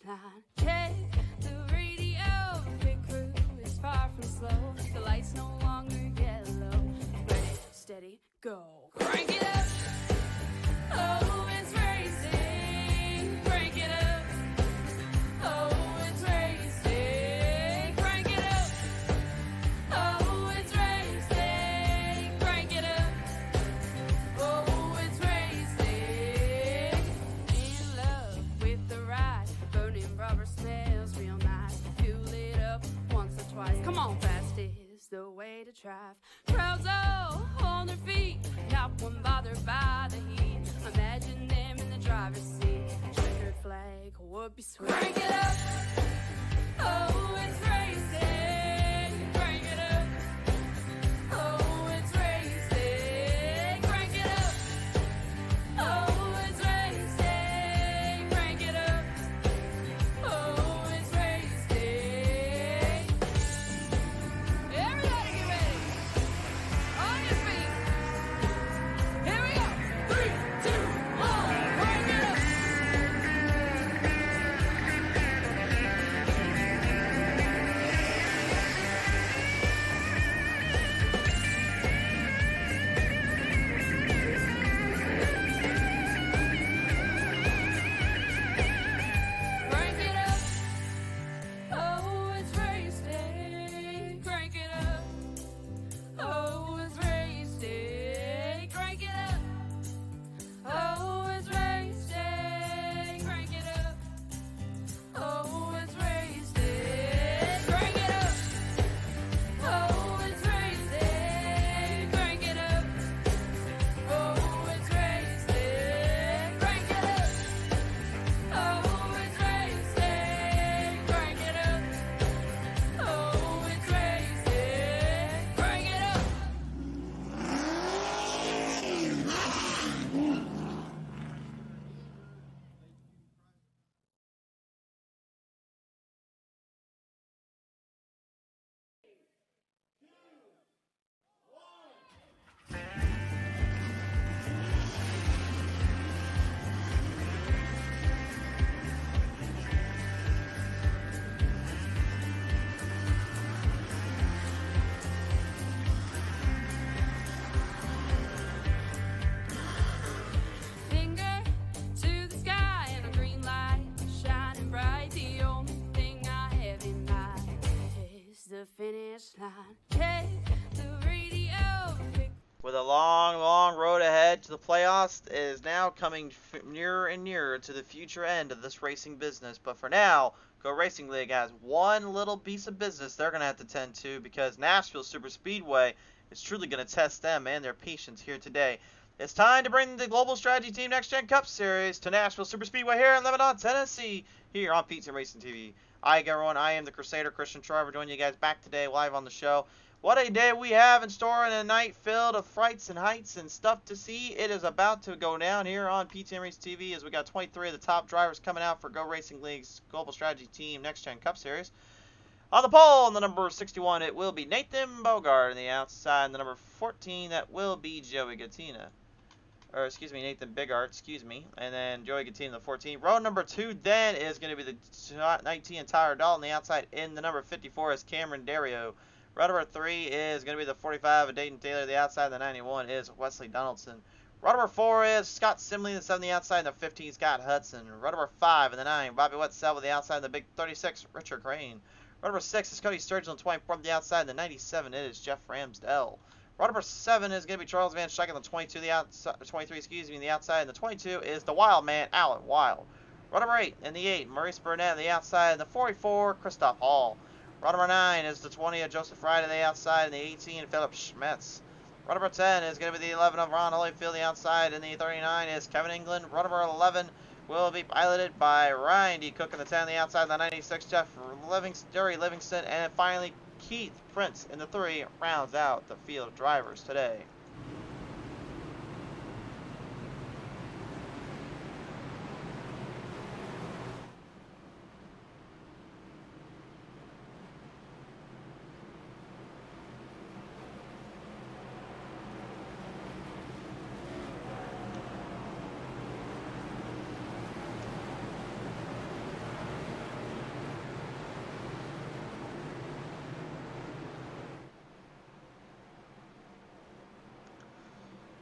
line. Check the radio, big crew is far from slow. The lights no longer yellow. Ready, steady, go. Crank it up. Oh, it's racing. Crank it up. Oh, it's racing. Crank it up. Oh, it's racing. Crank it up. Oh, it's racing. In love with the ride. Burning rubber smells real nice. Fuel it up once or twice. Come on, fast is the way to drive. Crowds all on their feet. Not one bothered by the heat. Imagine them in the driver's seat. Checkered flag would be sweet. Crank it up. Oh, it's racing. Crank it up. Oh, it's racing. Crank it up. Oh, it's racing. Crank it up. Oh, it's racing. Everybody get ready. On your feet. Here we go. 3, 2, 1. Crank it up. Crank it up. Oh, it's racing. Crank it up. Oh, it's racing. Crank it up. Oh, it's racing. Crank it up. Oh, it's racing. Crank it up. Oh, it's racing. Crank it up. Oh, it's racing. Crank it up. Oh, it's racing. Crank it up. Oh, it's racing. Crank it up. Finger to the sky and a green light shining bright. The only thing I have in mind is the finish line. Check the radio. With a long, long road ahead to the playoffs, it is now coming nearer and nearer to the future end of this racing business. But for now, Go Racing League has one little piece of business they're going to have to tend to, because Nashville Superspeedway is truly going to test them and their patience here today. It's time to bring the Global Strategy Team Next Gen Cup Series to Nashville Superspeedway here in Lebanon, Tennessee, here on Pizza Racing TV. Hi, everyone. I am the Crusader, Christian Trevor, joining you guys back today live on the show. What a day we have in store, and a night filled of frights and heights and stuff to see. It is about to go down here on PTN Race TV, as we got 23 of the top drivers coming out for Go Racing League's Global Strategy Team Next Gen Cup Series. On the pole, in the number 61, it will be Nathan Bogart. On the outside, in the number 14, that will be Joey Gattina. Or, excuse me, Nathan Bigart, excuse me. And then Joey Gattina in the 14. Row number 2 then is going to be the 19 Tyler Dahl. On the outside, in the number 54 is Cameron Dario. Row number 3 is going to be the 45 of Dayton Taylor. The outside, the 91 is Wesley Donaldson. Row number 4 is Scott Simley. The 7 the outside, and the 15 Scott Hudson. Row number 5 and the 9, Bobby Wetzel with the outside, and the big 36, Richard Crane. Row number 6 is Cody Sturgeon, 24 on the outside, and the 97 it is Jeff Ramsdell. Row number 7 is going to be Charles Van Schaik on the 22, the outside, 23, excuse me, the outside, and the 22 is the Wild Man, Alan Wild. Row number 8 and the 8, Maurice Burnett on the outside, and the 44, Christoph Hall. Row number 9 is the 20 of Joseph Wright on the outside, and the 18, Philip Schmetz. Row number 10 is going to be the 11 of Ron Holyfield, the outside, and the 39 is Kevin England. Row number 11 will be piloted by Ryan D. Cook on the 10 on the outside, the 96, Jeff Jerry Livingston, and finally Keith Prince in the 3 rounds out the field of drivers today.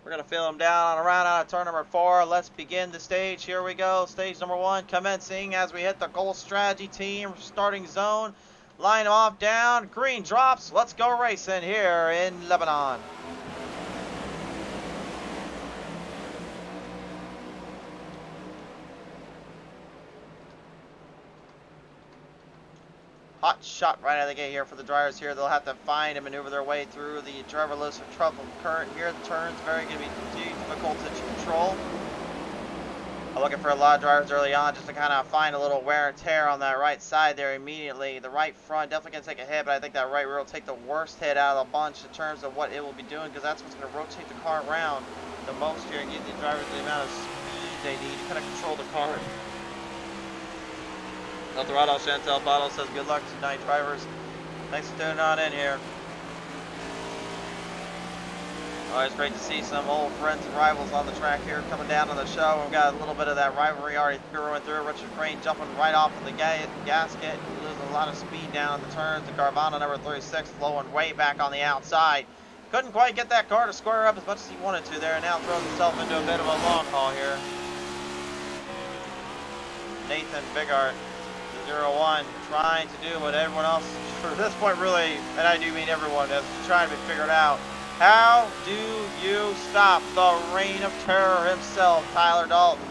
We're going to fill them down on around out of turn number 4. Let's begin the stage. Here we go. Stage number 1 commencing as we hit the goal strategy team starting zone. Line them off down. Green drops. Let's go racing here in Lebanon. Hot shot right out of the gate here for the drivers here. They'll have to find and maneuver their way through the driverless or trouble current here. The turn's very going to be difficult to control. I'm looking for a lot of drivers early on just to kind of find a little wear and tear on that right side there immediately. The right front definitely going to take a hit, but I think that right rear will take the worst hit out of the bunch in terms of what it will be doing, because that's what's going to rotate the car around the most here and give the drivers the amount of speed they need to kind of control the car. El Dorado Chantel Bottle says good luck tonight, drivers. Thanks for tuning on in here. Always great to see some old friends and rivals on the track here coming down on the show. We've got a little bit of that rivalry already going through. Richard Crane jumping right off of the gasket, losing a lot of speed down the turns. And Carvana number 36 flowing way back on the outside. Couldn't quite get that car to square up as much as he wanted to there, and now throws himself into a bit of a long haul here. Nathan Bigart, 01, trying to do what everyone else, for this point really, and I do mean everyone, is trying to be figured out. How do you stop the reign of terror himself, Tyler Dalton?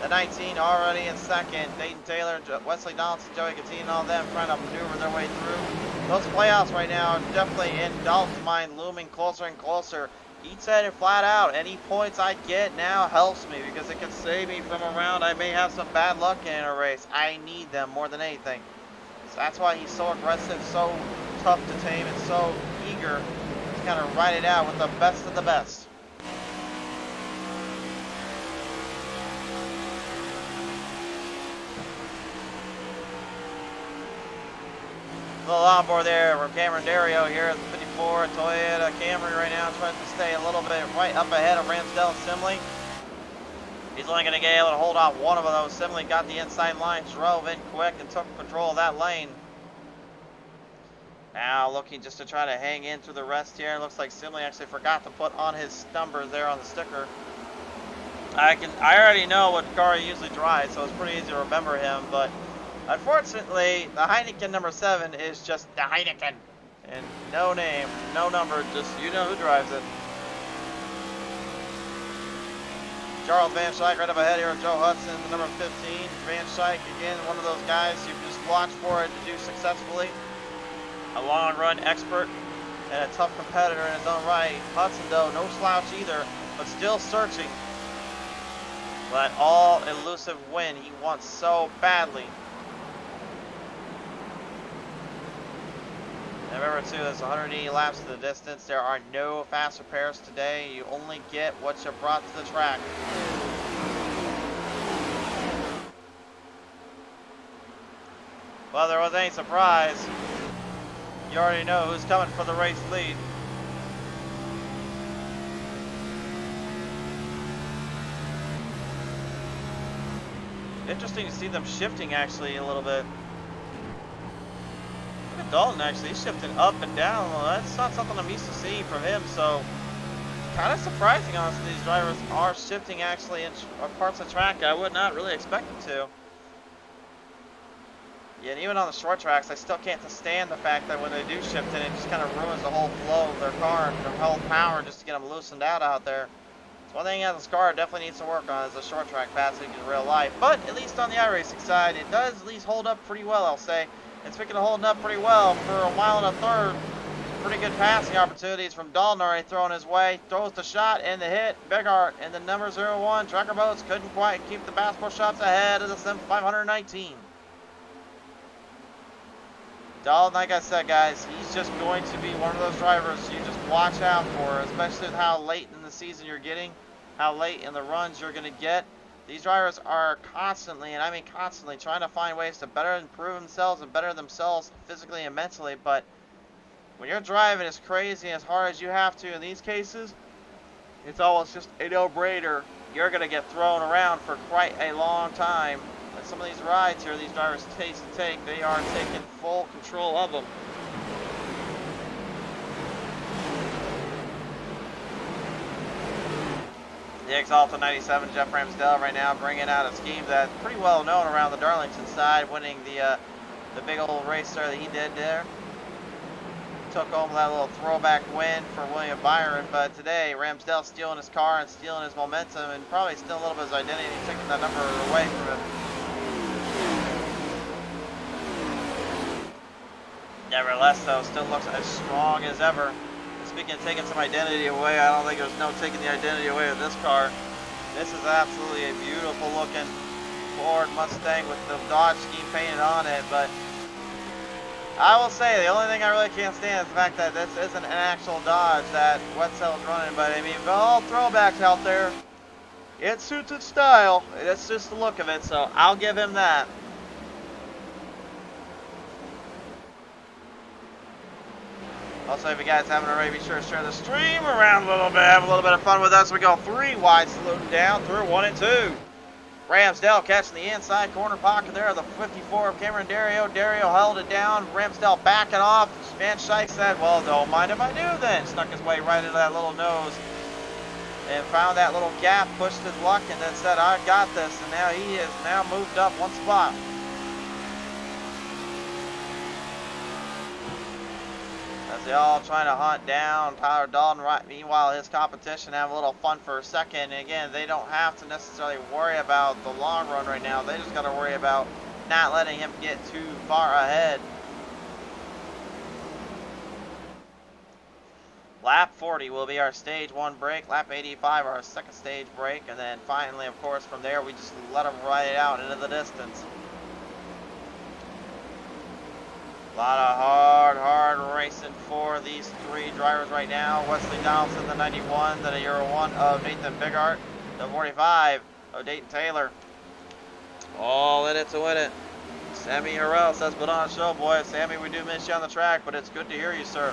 The 19 already in second. Dayton Taylor, Wesley Donaldson, Joey Catine, all them trying to maneuver their way through. Those playoffs right now are definitely in Dalton's mind looming closer and closer. He said it flat out. Any points I get now helps me because it can save me from a round I may have some bad luck in a race. I need them more than anything. So that's why he's so aggressive, so tough to tame, and so eager to kind of ride it out with the best of the best. A little onboard there from Cameron Dario here at the 54 Toyota Camry right now, trying to stay a little bit right up ahead of Ramsdell Simley. He's only going to get able to hold off one of those. Simley got the inside line, drove in quick, and took control of that lane. Now looking just to try to hang in through the rest here. It looks like Simley actually forgot to put on his numbers there on the sticker. I already know what car he usually drives, so it's pretty easy to remember him, but unfortunately, the Heineken number 7 is just the Heineken. And no name, no number, just you know who drives it. Charles Van Schaik right up ahead here with Joe Hudson, the number 15. Van Schaik, again, one of those guys you just watch for it to do successfully. A long run expert and a tough competitor in his own right. Hudson, though, no slouch either, but still searching. That all elusive win he wants so badly. And remember too, there's 180 laps to the distance. There are no fast repairs today. You only get what you brought to the track. Well, there wasn't any surprise. You already know who's coming for the race lead. Interesting to see them shifting actually a little bit. Look at Dalton actually, he's shifting up and down. Well, that's not something I'm used to seeing from him, so kind of surprising honestly. These drivers are shifting actually in parts of the track I would not really expect them to. Yeah, and even on the short tracks, I still can't stand the fact that when they do shift in, it just kind of ruins the whole flow of their car and their whole power just to get them loosened out there. So one thing as a car definitely needs to work on is the short track passing in real life. But at least on the iRacing side, it does at least hold up pretty well, I'll say. And speaking of holding up pretty well, for a mile and a third, pretty good passing opportunities from Dalton already throwing his way. Throws the shot and the hit. Bigart and the number 01 Tracker Boats couldn't quite keep the basketball shots ahead of the Sim 519. Dalton, like I said, guys, he's just going to be one of those drivers you just watch out for, especially with how late in the season you're getting, how late in the runs you're going to get. These drivers are constantly, and I mean constantly, trying to find ways to better improve themselves and better themselves physically and mentally. But when you're driving as crazy and as hard as you have to in these cases, it's almost just a no-brainer. You're going to get thrown around for quite a long time. And some of these rides here, these drivers take, they are taking full control of them. The Exalta 97 Jeff Ramsdell right now bringing out a scheme that's pretty well known around the Darlington side, winning the big old race there that he did there. Took home that little throwback win for William Byron, but today Ramsdell stealing his car and stealing his momentum and probably stealing a little bit of his identity, taking that number away from him. Nevertheless, though, still looks as strong as ever. Speaking of taking some identity away, I don't think there's no taking the identity away with this car. This is absolutely a beautiful looking Ford Mustang with the Dodge scheme painted on it, but I will say, the only thing I really can't stand is the fact that this isn't an actual Dodge that Wetzel's running, but I mean, for all throwbacks out there, it suits its style. It's just the look of it, so I'll give him that. Also, if you guys haven't already, be sure to share the stream around a little bit, have a little bit of fun with us. We go 3 wide, saluting down through 1 and 2. Ramsdell catching the inside corner pocket there of the 54 of Cameron Dario. Dario held it down. Ramsdell backing off. Van Scheik said, well, don't mind if I do then. Snuck his way right into that little nose and found that little gap, pushed his luck, and then said, I got this. And now he has now moved up 1 spot. As they all trying to hunt down Tyler Dalton. Right, meanwhile, his competition have a little fun for a second. And again, they don't have to necessarily worry about the long run right now. They just got to worry about not letting him get too far ahead. Lap 40 will be our stage 1 break. Lap 85 our second stage break. And then finally, of course, from there, we just let them ride it out into the distance. A lot of hard racing for these 3 drivers right now. Wesley Donaldson, the 91, the Euro 1 of Nathan Bigart, the 45 of Dayton Taylor. All in it to win it. Sammy Harrell says, put on a show, boy. Sammy, we do miss you on the track, but it's good to hear you, sir.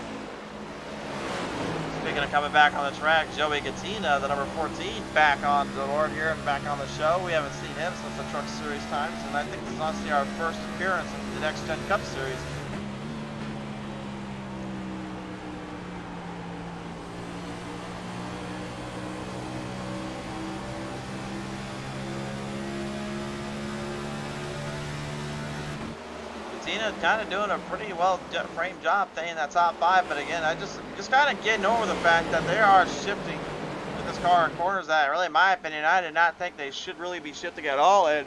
Speaking of coming back on the track, Joey Gattina, the number 14, back on the board here and back on the show. We haven't seen him since the Truck Series times, and I think this is honestly our first appearance in the Next Gen Cup Series. Kind of doing a pretty well framed job staying in that top 5, but again, I just kind of getting over the fact that they are shifting with this car in corners that really, in my opinion, I did not think they should really be shifting at all. And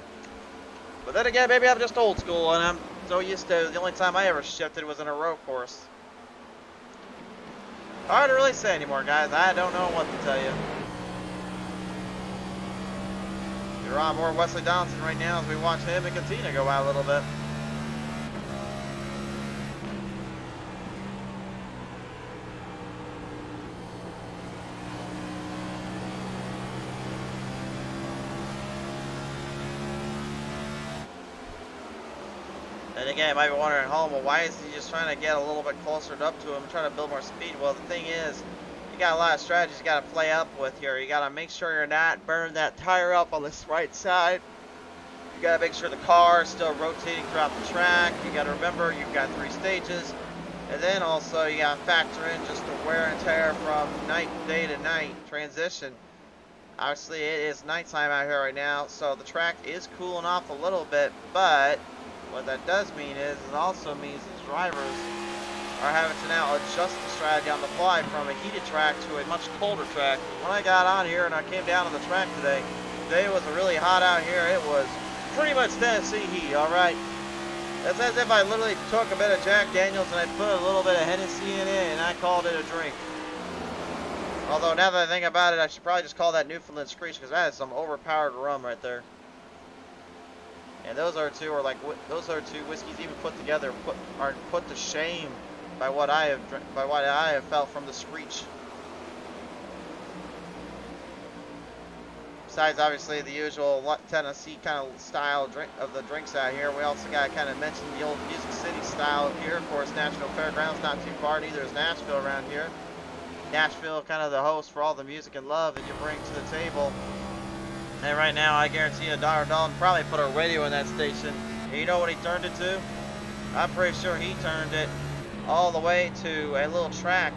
but then again, maybe I'm just old school and I'm so used to the only time I ever shifted was in a road course. Hard to really say anymore, guys. I don't know what to tell you. You're on board Wesley Donaldson right now as we watch him and Katina go out a little bit. And again, you might be wondering at home, well, why is he just trying to get a little bit closer up to him and trying to build more speed? Well, the thing is, you got a lot of strategies you got to play up with here. You got to make sure you're not burning that tire up on this right side. You got to make sure the car is still rotating throughout the track. You got to remember you've got 3 stages. And then also you got to factor in just the wear and tear from day to night transition. Obviously, it is nighttime out here right now, so the track is cooling off a little bit, but what that does mean is, it also means the drivers are having to now adjust the strategy on the fly from a heated track to a much colder track. When I got on here and I came down on the track today it was really hot out here. It was pretty much Tennessee heat, alright? It's as if I literally took a bit of Jack Daniels and I put a little bit of Hennessy in it and I called it a drink. Although now that I think about it, I should probably just call that Newfoundland Screech because that is some overpowered rum right there. And those are two whiskeys even put together are put to shame by what I have felt from the Screech. Besides, obviously, the usual Tennessee kind of style of the drinks out here, we also got to kind of mention the old Music City style here. Of course, Nashville Fairgrounds not too far. Neither is Nashville around here. Nashville, kind of the host for all the music and love that you bring to the table. And right now, I guarantee you, Dr. Dalton probably put a radio in that station. And you know what he turned it to? I'm pretty sure he turned it all the way to a little track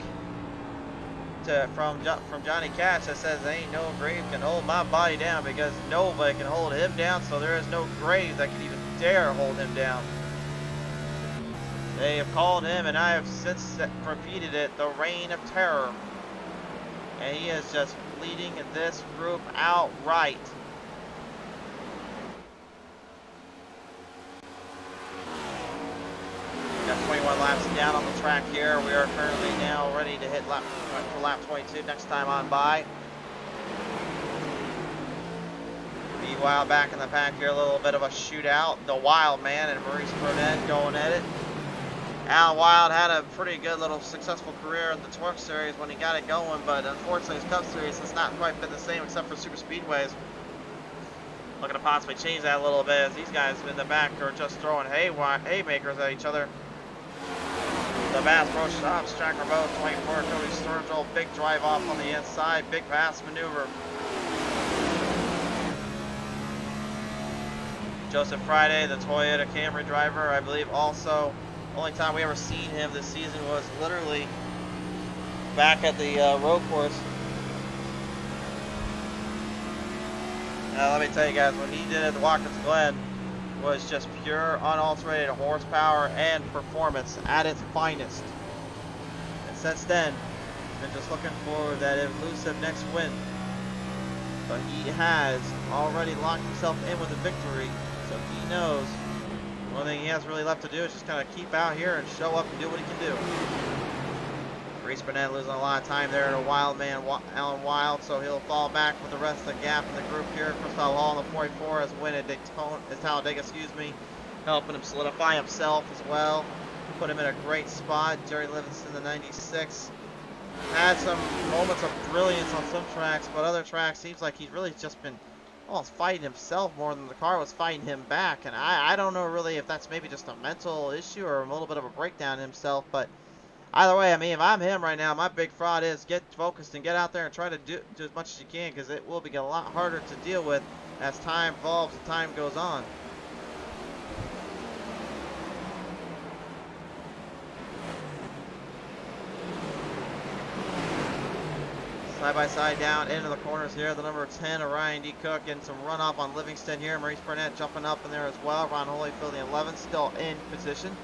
from Johnny Cash that says, "Ain't no grave can hold my body down," because nobody can hold him down, so there is no grave that can even dare hold him down. They have called him, and I have since repeated it, the Reign of Terror. And he is just leading this group outright. Got 21 laps down on the track here. We are currently now ready to hit lap 22 next time on by. Meanwhile, back in the pack here, a little bit of a shootout. The Wild Man and Maurice Burnett going at it. Alan Wild had a pretty good little successful career at the Twerk Series when he got it going, but unfortunately his Cup Series has not quite been the same except for Superspeedways. Looking to possibly change that a little bit as these guys in the back are just throwing haymakers at each other. The Bass Pro Shops, Tracker Boat, 24, Cody Sturgill, big drive off on the inside, big pass maneuver. Joseph Friday, the Toyota Camry driver, I believe also. Only time we ever seen him this season was literally back at the road course. Now let me tell you guys, when he did it at Watkins Glen, was just pure unalterated horsepower and performance at its finest. And since then, been just looking for that elusive next win. But he has already locked himself in with a victory, so he knows the only thing he has really left to do is just kind of keep out here and show up and do what he can do. Reese Burnett losing a lot of time there to Wild Man Alan Wild, so he'll fall back with the rest of the gap in the group here. Christoph Hall in the 44 has win at Talladega, helping him solidify himself as well. Put him in a great spot. Jerry Livingston, the 96, had some moments of brilliance on some tracks, but other tracks seems like he's really just been almost fighting himself more than the car was fighting him back. And I don't know really if that's maybe just a mental issue or a little bit of a breakdown in himself, but either way, I mean, if I'm him right now, my big fraud is get focused and get out there and try to do as much as you can, because it will be a lot harder to deal with as time evolves and time goes on. Side by side down into the corners here. The number 10 of Ryan D. Cook getting some runoff on Livingston here. Maurice Burnett jumping up in there as well. Ron Holyfield, the 11, still in position.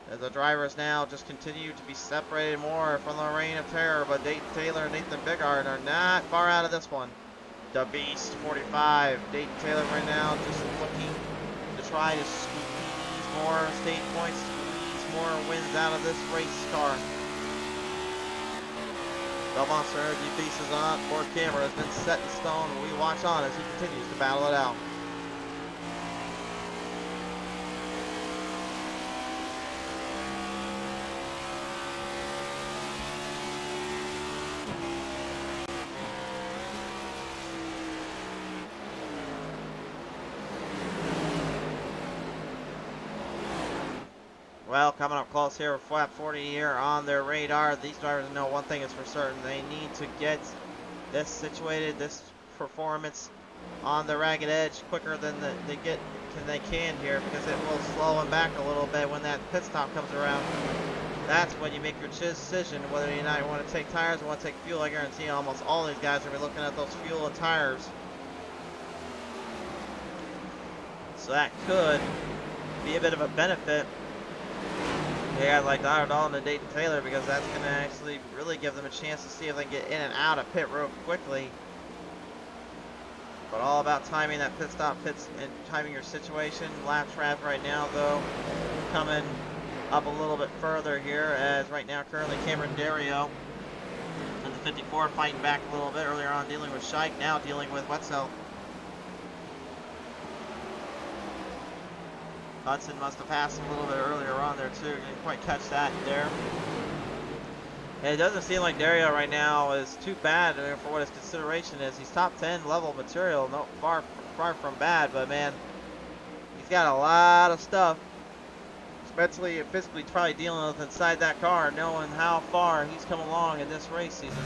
As the drivers now just continue to be separated more from the Reign of Terror, but Dayton Taylor and Nathan Bigard are not far out of this one. The Beast, 45. Dayton Taylor right now just looking to try to squeeze more stage points, squeeze more wins out of this race car. Belmont Energy Beast is on. Board camera has been set in stone. We watch on as he continues to battle it out. Well, coming up close here with Flat 40 here on their radar. These drivers know one thing is for certain. They need to get this situated, this performance on the ragged edge quicker than they can here, because it will slow them back a little bit when that pit stop comes around. That's when you make your decision whether or not you want to take tires or want to take fuel. I guarantee almost all these guys are going to be looking at those fuel and tires. So that could be a bit of a benefit. Yeah, like Donald Dalton and Dayton Taylor, because that's going to actually really give them a chance to see if they can get in and out of pit road quickly. But all about timing that pit stop, and timing your situation. Lap trap right now, though, coming up a little bit further here, as right now currently Cameron Dario in the 54 fighting back a little bit. Earlier on dealing with Scheich, now dealing with Wetzel. Hudson must have passed him a little bit earlier on there too. Didn't quite catch that there. And it doesn't seem like Dario right now is too bad for what his consideration is. He's top 10 level material, no far from bad, but man, he's got a lot of stuff, mentally and physically, probably dealing with inside that car, knowing how far he's come along in this race season.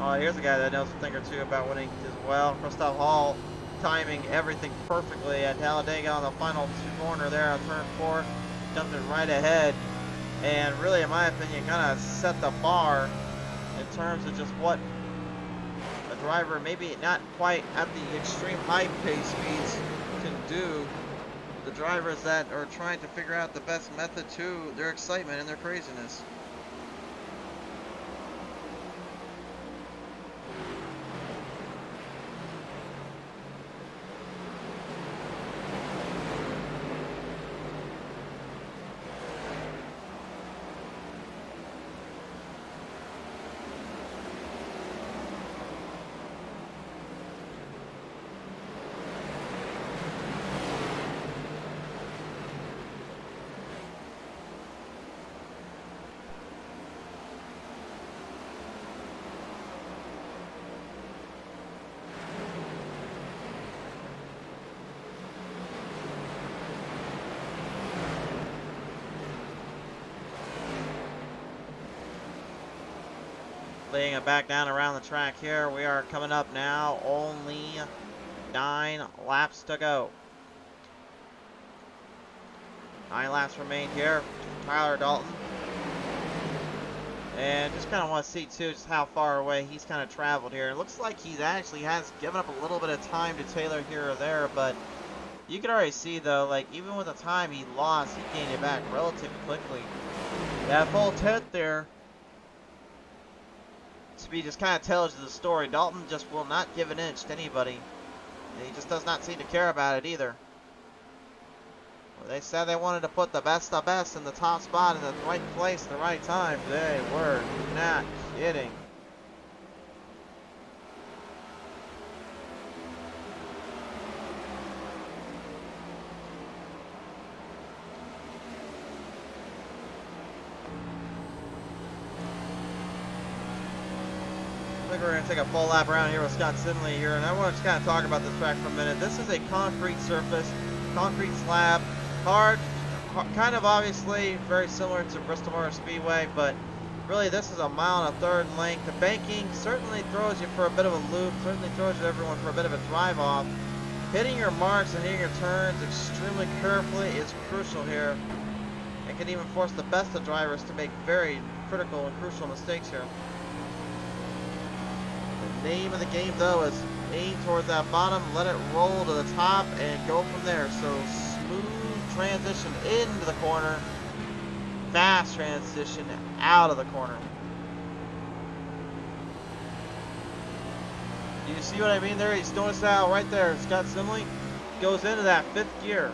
Oh, here's a guy that knows a thing or two about winning as well. Christoph Hall timing everything perfectly at Talladega on the final corner there on turn 4, jumping right ahead, and really, in my opinion, kind of set the bar in terms of just what a driver, maybe not quite at the extreme high pace speeds, can do. The drivers that are trying to figure out the best method to their excitement and their craziness. Laying it back down around the track here. We are coming up now. Only 9 laps to go. 9 laps remain here. Tyler Dalton. And just kind of want to see too just how far away he's kind of traveled here. It looks like he actually has given up a little bit of time to Taylor here or there, but you can already see though, like even with the time he lost, he gained it back relatively quickly. That full 10th there. Speed just kind of tells you the story. Dalton just will not give an inch to anybody. And he just does not seem to care about it either. Well, they said they wanted to put the best of best in the top spot in the right place at the right time. They were not kidding. I think we're going to take a full lap around here with Scott Sinley here, and I want to just kind of talk about this track for a minute. This is a concrete surface, concrete slab, hard, kind of obviously very similar to Bristol Motor Speedway, but really this is a mile and a third in length. The banking certainly throws you for a bit of a loop, certainly throws everyone for a bit of a drive off. Hitting your marks and hitting your turns extremely carefully is crucial here. It can even force the best of drivers to make very critical and crucial mistakes here. The name of the game though is aim towards that bottom, let it roll to the top, and go from there. So smooth transition into the corner, fast transition out of the corner. Do you see what I mean there? He's noticed how right there Scott Simley goes into that 5th gear.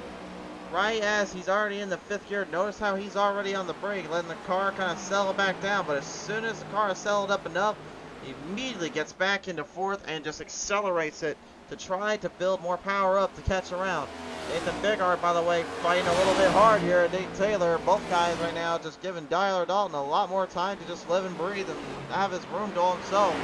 Right as he's already in the 5th gear, notice how he's already on the brake, letting the car kind of settle back down. But as soon as the car is settled up enough, he immediately gets back into 4th and just accelerates it to try to build more power up to catch around. Nathan Bigart, by the way, fighting a little bit hard here at Nate Taylor. Both guys right now just giving Tyler Dalton a lot more time to just live and breathe and have his room to himself.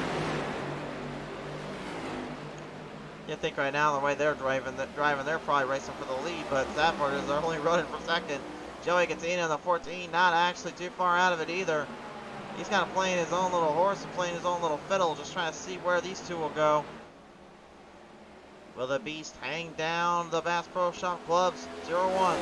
You think right now the way they're driving, they're probably racing for the lead, but Stafford is only running for 2nd. Joey Cattina in the 14, not actually too far out of it either. He's kind of playing his own little horse and playing his own little fiddle, just trying to see where these two will go. Will the Beast hang down the Bass Pro Shop Club's 0-1?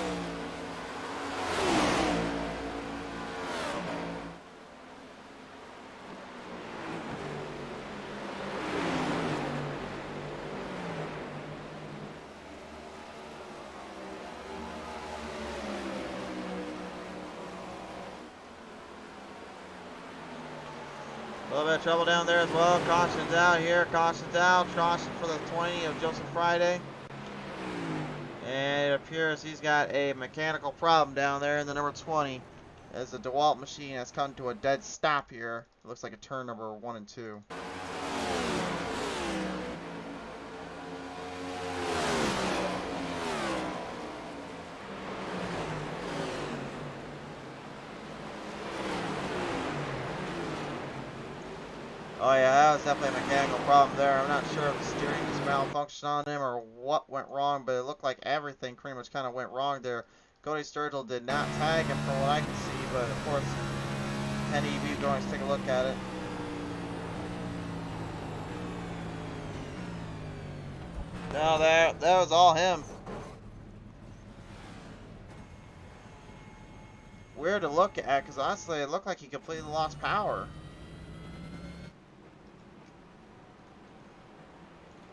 A little bit of trouble down there as well. Caution's out here. Caution's out. Caution for the 20 of Joseph Friday. And it appears he's got a mechanical problem down there in the number 20. As the DeWalt machine has come to a dead stop here. It looks like a turn number 1 and 2. Oh yeah, that was definitely a mechanical problem there. I'm not sure if the steering just malfunctioned on him or what went wrong, but it looked like everything pretty much kind of went wrong there. Cody Sturgill did not tag him from what I can see, but of course, any of you going to take a look at it. No, that was all him. Weird to look at, because honestly, it looked like he completely lost power.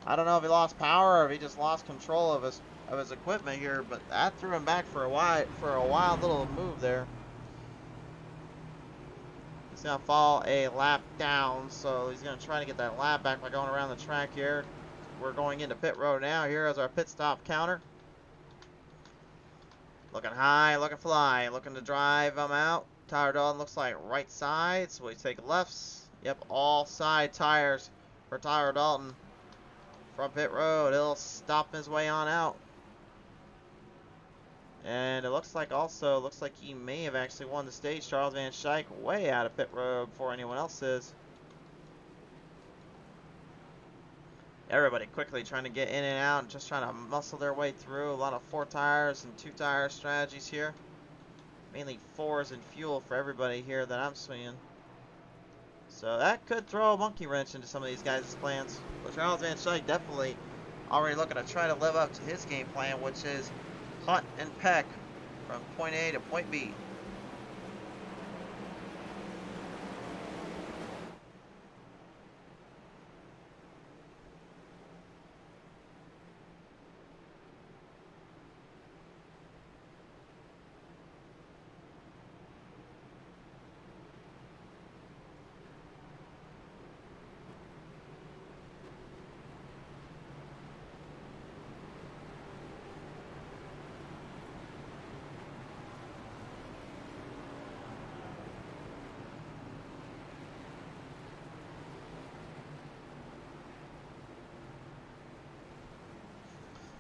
I don't know if he lost power or if he just lost control of his equipment here, but that threw him back for a wild little move there. He's gonna fall a lap down, so he's gonna try to get that lap back by going around the track here. We're going into pit road now. Here is our pit stop counter. Looking high, looking fly, looking to drive him out. Tyler Dalton looks like right side, so we take lefts. Yep, all side tires for Tyler Dalton. From pit road, he'll stop his way on out. And it looks like he may have actually won the stage. Charles Van Schaik way out of pit road before anyone else is. Everybody quickly trying to get in and out and just trying to muscle their way through. A lot of 4 tires and 2 tire strategies here. Mainly 4s and fuel for everybody here that I'm seeing. So that could throw a monkey wrench into some of these guys' plans. But Charles Van Schaik definitely already looking to try to live up to his game plan, which is hunt and peck from point A to point B.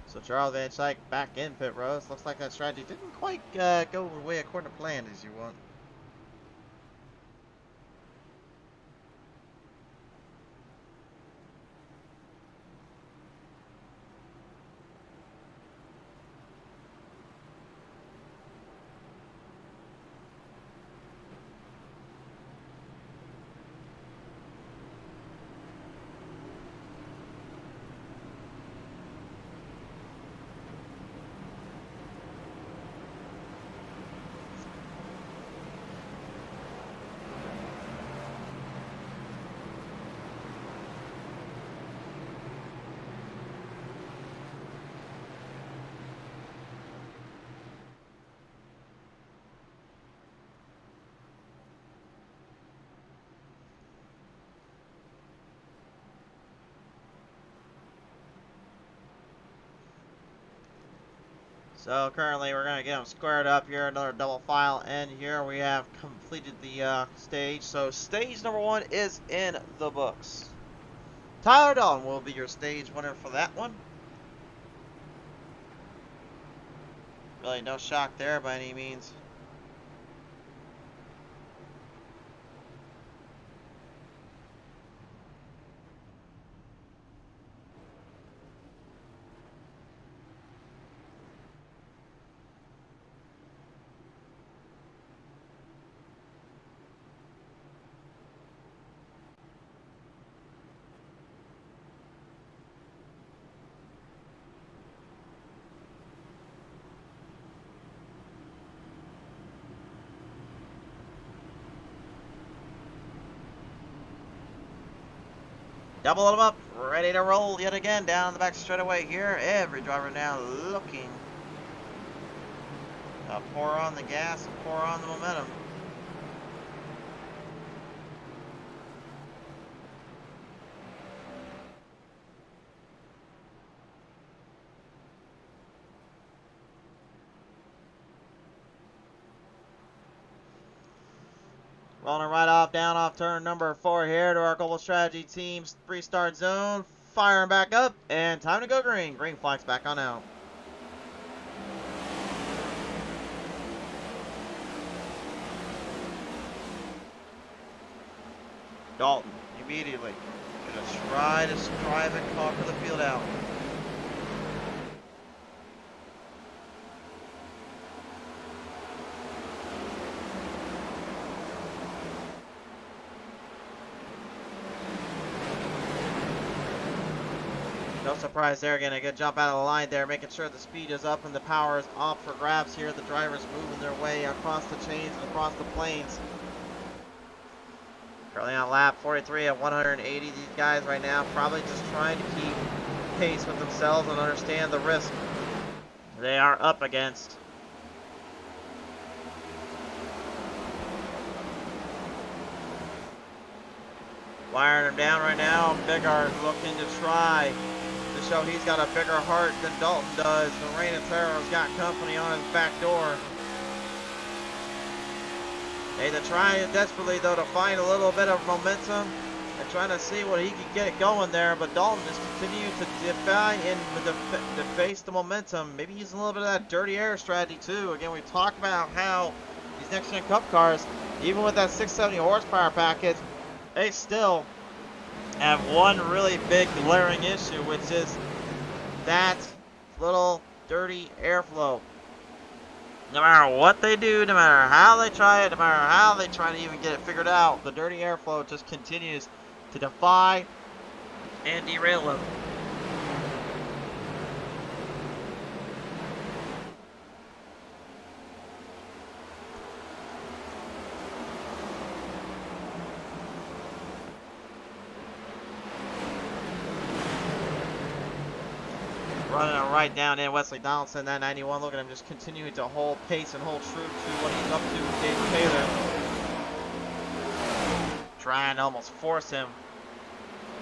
So Charles Van Schaik back in pit road. Looks like that strategy didn't quite go the way according to plan as you want. So currently we're going to get them squared up here. Another double file end here. We have completed the stage. So stage number 1 is in the books. Tyler Dalton will be your stage winner for that one. Really no shock there by any means. Double them up, ready to roll yet again down the back straightaway here. Every driver now looking to pour on the gas and pour on the momentum. Rolling right off, down off turn number 4 here to our Global Strategy Team's restart zone. Firing back up, and time to go green. Green flags back on out. Dalton, immediately, gonna try to strive and conquer the field out. No surprise there, getting a good jump out of the line there, making sure the speed is up and the power is up for grabs here. The drivers moving their way across the chains and across the plains. Currently on lap 43 at 180. These guys right now probably just trying to keep pace with themselves and understand the risk they are up against. Wiring him down right now. Bigard looking to try to show he's got a bigger heart than Dalton does. The Reign of Terror's got company on his back door. They're trying desperately, though, to find a little bit of momentum and trying to see what he can get going there. But Dalton just continues to defy and face the momentum. Maybe using a little bit of that dirty air strategy, too. Again, we talked about how these next-gen Cup cars, even with that 670 horsepower package, they still have one really big glaring issue, which is that little dirty airflow. No matter what they do, no matter how they try it, no matter how they try to even get it figured out, the dirty airflow just continues to defy and derail them. Running it right down in Wesley Donaldson, that 91. Look at him just continuing to hold pace and hold true to what he's up to with David Taylor. Trying to almost force him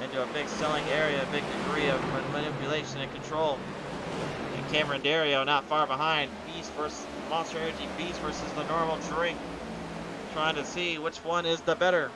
into a big selling area, a big degree of manipulation and control. And Cameron Dario not far behind. Beast versus Monster Energy Beast versus the normal drink. Trying to see which one is the better.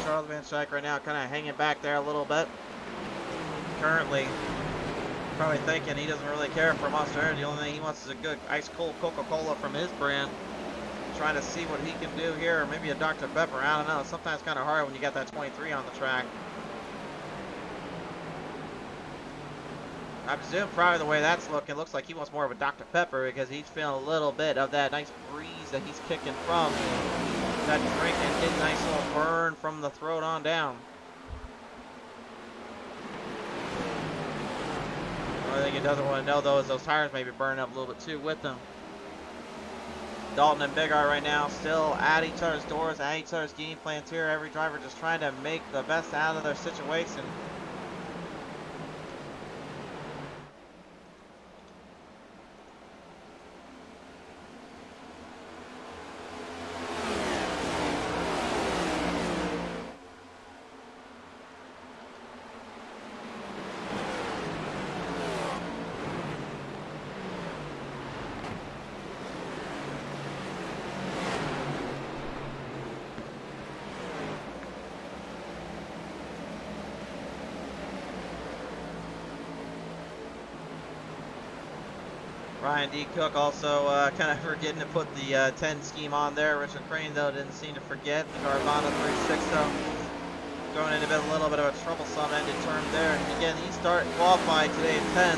Charles Van Schaik right now kind of hanging back there a little bit. Currently, probably thinking he doesn't really care for Monster Energy. The only thing he wants is a good ice cold Coca-Cola from his brand. Trying to see what he can do here. Maybe a Dr. Pepper. I don't know. Sometimes kind of hard when you got that 23 on the track. I presume probably the way that's looking, looks like he wants more of a Dr. Pepper because he's feeling a little bit of that nice breeze that he's kicking from that drink and get a nice little burn from the throat on down. The only thing he doesn't want to know, though, is those tires may be burning up a little bit too with them. Dalton and Bigard right now still at each other's doors, at each other's game plans here. Every driver just trying to make the best out of their situation. Ryan D. Cook also kind of forgetting to put the 10 scheme on there. Richard Crane, though, didn't seem to forget. The Carvana 36, though, going into a little bit of a troublesome ended term there. Again, he qualified today at 10.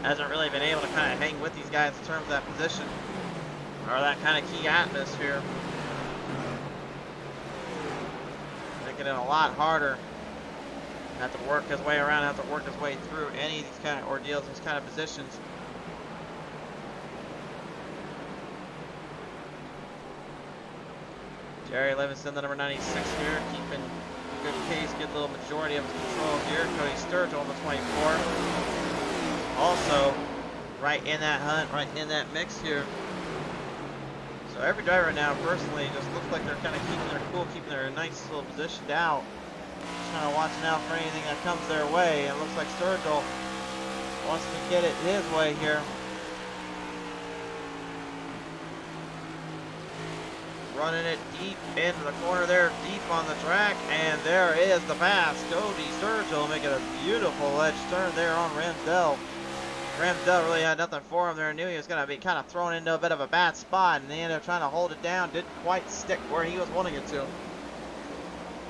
Hasn't really been able to kind of hang with these guys in terms of that position or that kind of key atmosphere. Making it a lot harder. Have to work his way around, have to work his way through any of these kind of ordeals, these kind of positions. Jerry Livingston, the number 96 here, keeping a good pace, good little majority of his control here. Cody Sturgill on the 24. Also, right in that hunt, right in that mix here. So every driver now, personally, just looks like they're kind of keeping their cool, keeping their nice little positioned out. Just kind of watching out for anything that comes their way. It looks like Sturgill wants to get it his way here. running it deep into the corner there, deep on the track, and there is the pass. Cody Sturgill making a beautiful edge turn there on Ramsdell. Ramsdell really had nothing for him there. Knew he was going to be kind of thrown into a bit of a bad spot, and they ended up trying to hold it down. Didn't quite stick where he was wanting it to.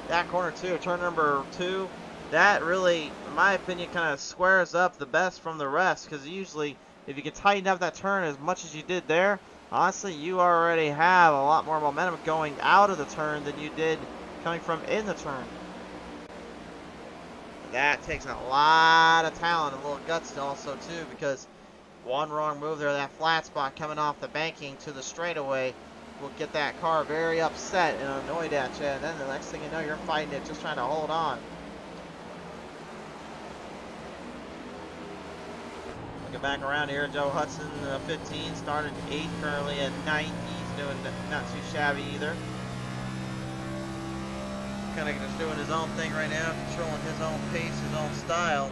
That corner two, turn number 2, that really, in my opinion, kind of squares up the best from the rest, because usually if you can tighten up that turn as much as you did there, honestly, you already have a lot more momentum going out of the turn than you did coming from in the turn. That takes a lot of talent and a little guts also too, because one wrong move there, that flat spot coming off the banking to the straightaway will get that car very upset and annoyed at you, and then the next thing you know, you're fighting it, just trying to hold on. Looking back around here, Joe Hudson, 15, started 8th, currently at 9th. He's doing not too shabby either. Kind of just doing his own thing right now, controlling his own pace, his own style.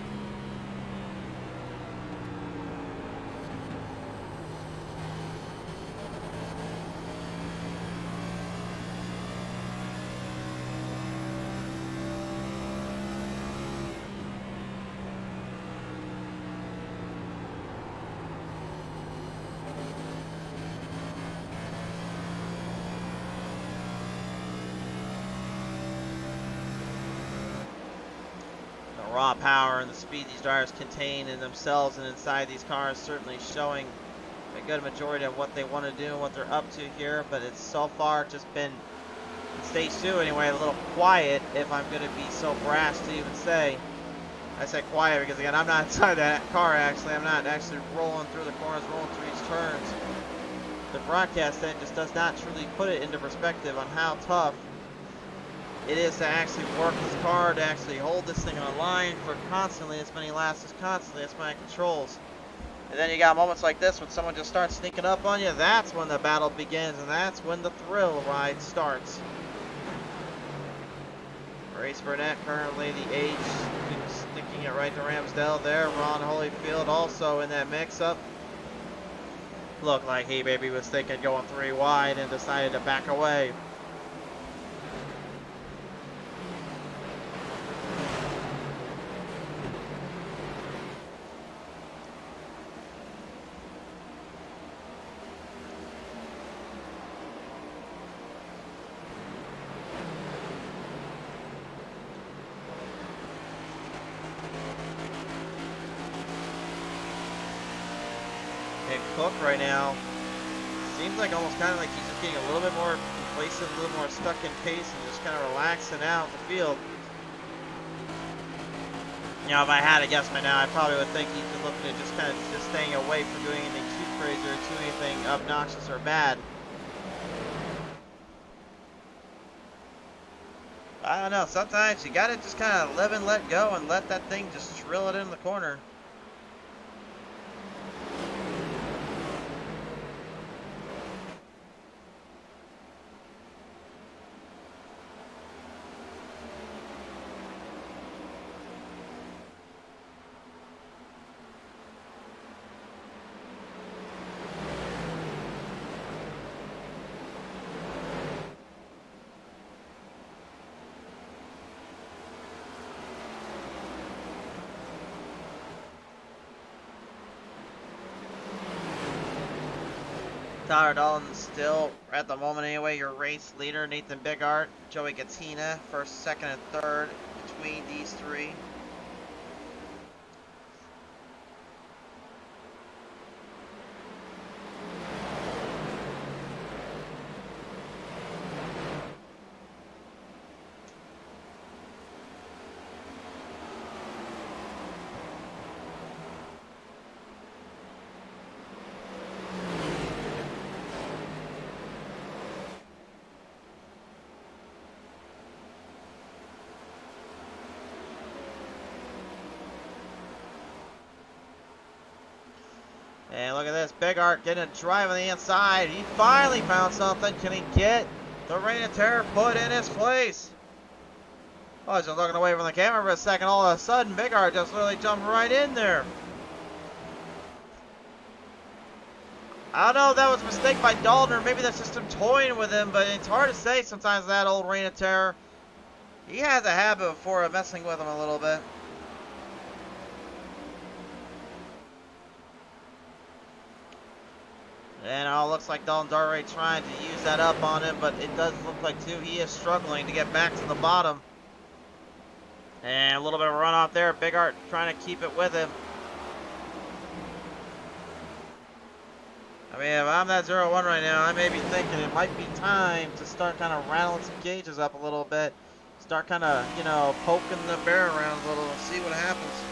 Raw power and the speed these drivers contain in themselves and inside these cars certainly showing a good majority of what they want to do and what they're up to here, but it's so far just been, in stage 2 anyway, a little quiet, if I'm going to be so brash to even say. I say quiet because, again, I'm not inside that car actually. I'm not actually rolling through the corners, rolling through these turns. The broadcast then just does not truly put it into perspective on how tough it is to actually work this car, to actually hold this thing on line for constantly as many laps as constantly as many controls. And then you got moments like this when someone just starts sneaking up on you. That's when the battle begins, and that's when the thrill ride starts. Race Burnett currently the H, sticking it right to Ramsdell there. Ron Holyfield also in that mix-up. Looked like he maybe was thinking going 3 wide and decided to back away. Cook right now seems like almost kind of like he's just getting a little bit more complacent, a little more stuck in pace, and just kind of relaxing out the field. You know, if I had to guess by now, I probably would think he's looking at just kind of just staying away from doing anything too crazy or too anything obnoxious or bad. I don't know, sometimes you gotta just kind of live and let go and let that thing just drill it in the corner. Tyler Dalton still, at the moment anyway, your race leader. Nathan Bigart, Joey Gattina, first, second, and third between these 3. And look at this, Bigart getting a drive on the inside. He finally found something. Can he get the Reign of Terror put in his place? Oh, he's just looking away from the camera for a second. All of a sudden, Bigart just literally jumped right in there. I don't know if that was a mistake by Dalton, or maybe that's just him toying with him, but it's hard to say sometimes that old Reign of Terror. He has a habit of messing with him a little bit. And it looks like Dalton Darray trying to use that up on him, but it does look like, too, he is struggling to get back to the bottom. And a little bit of a run off there. Big Art trying to keep it with him. I mean, if I'm that 0-1 right now, I may be thinking it might be time to start kind of rattling some gauges up a little bit. Start kind of, you know, poking the bear around a little and see what happens.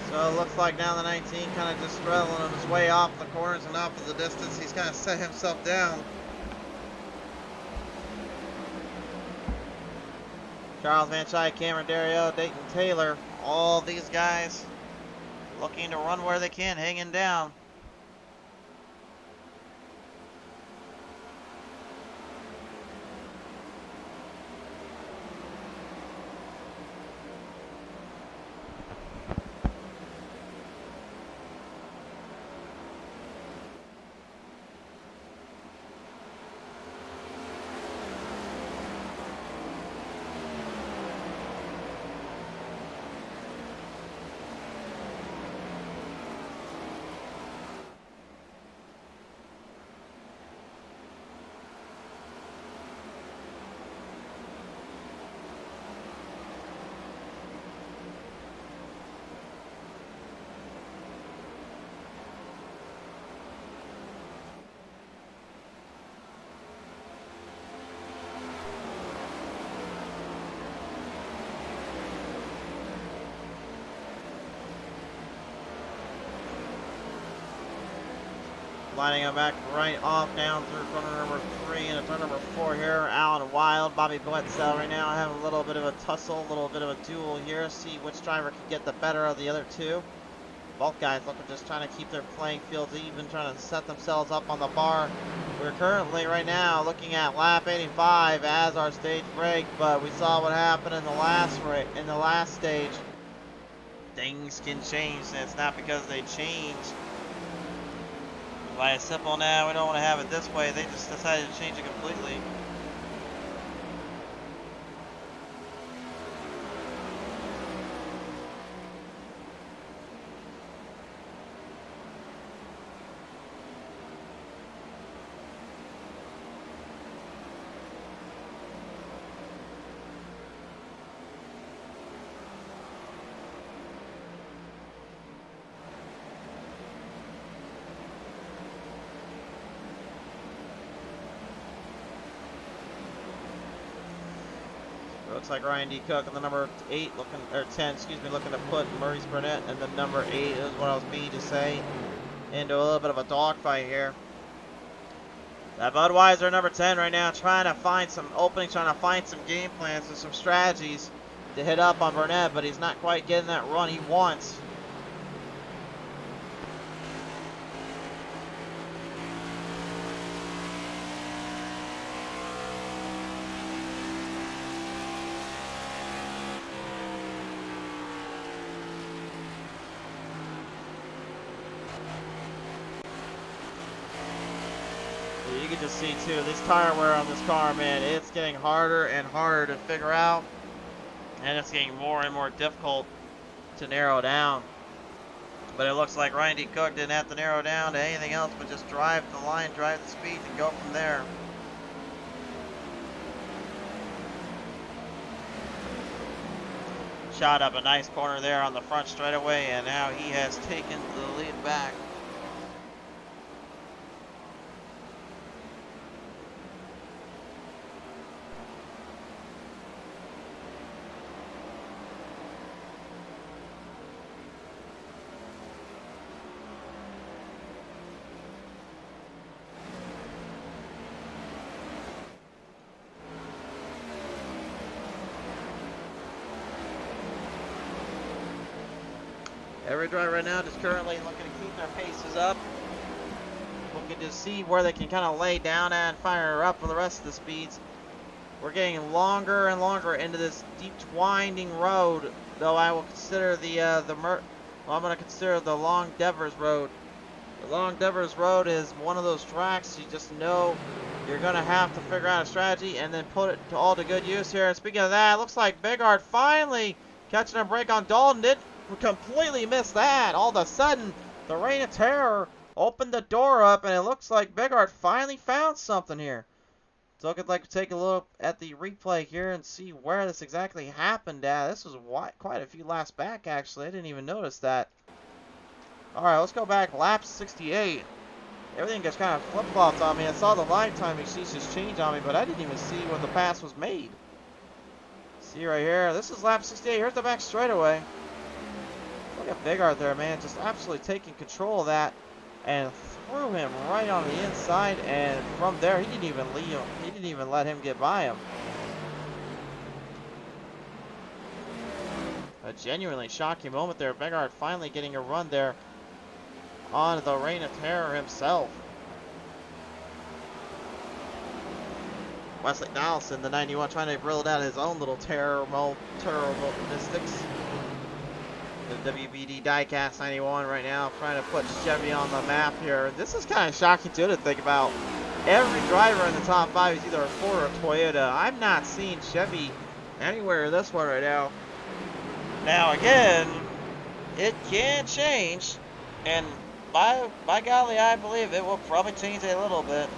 So it looks like down the 19, kind of just straddling on his way off the corners and off of the distance. He's kind of set himself down. Charles Van Schuyck, Cameron Dario, Dayton Taylor, all these guys looking to run where they can, hanging down. Lining up back right off down through corner number 3 and turn number 4 here. Alan Wild, Bobby Bledsoe right now having a little bit of a tussle, a little bit of a duel here. See which driver can get the better of the other two. Both guys looking just trying to keep their playing fields even, trying to set themselves up on the bar. We're currently right now looking at lap 85 as our stage break, but we saw what happened in the last stage. Things can change, and it's not because they changed. By a simple, now we don't want to have it this way. They just decided to change it completely. Looks like Ryan D. Cook in the number 8 looking, or 10, excuse me, looking to put Maurice Burnett in the number 8 is what I was meaning to say, into a little bit of a dogfight here. That Budweiser number 10 right now trying to find some openings, trying to find some game plans and some strategies to hit up on Burnett, but he's not quite getting that run he wants. You can just see too, this tire wear on this car, man, it's getting harder and harder to figure out, and it's getting more and more difficult to narrow down. But it looks like Ryan D. Cook didn't have to narrow down to anything else but just drive the line, drive the speed, and go from there. Shot up a nice corner there on the front straightaway, and now he has taken the lead back. Every driver right now just currently looking to keep their paces up. Looking to see where they can kind of lay down at and fire up for the rest of the speeds. We're getting longer and longer into this deep winding road, though I will consider I'm going to consider the Long Devers Road. The Long Devers Road is one of those tracks you just know you're going to have to figure out a strategy and then put it to all to good use here. And speaking of that, it looks like Bigard finally catching a break on Dalton. Did completely miss that. All of a sudden, the Reign of Terror opened the door up, and it looks like Bigard finally found something here. So I could take a look at the replay here and see where this exactly happened at. This was quite a few laps back, actually. I didn't even notice that. Alright, let's go back. Lap 68. Everything just kind of flip-flopped on me. I saw the line timing sheets just change on me, but I didn't even see when the pass was made. See right here. This is lap 68. Here's the back straightaway. Look at Bigard there, man. Just absolutely taking control of that. And threw him right on the inside, and from there he didn't even leave him. He didn't even let him get by him. A genuinely shocking moment there. Bigard finally getting a run there on the Reign of Terror himself. Wesley Donaldson, the 91, trying to roll out his own little terror mystics. The WBD Diecast 91 right now, trying to put Chevy on the map here. This is kind of shocking too to think about. Every driver in the top 5 is either a Ford or a Toyota. I'm not seeing Chevy anywhere in this one right now. Now again, it can change, and by golly, I believe it will probably change a little bit.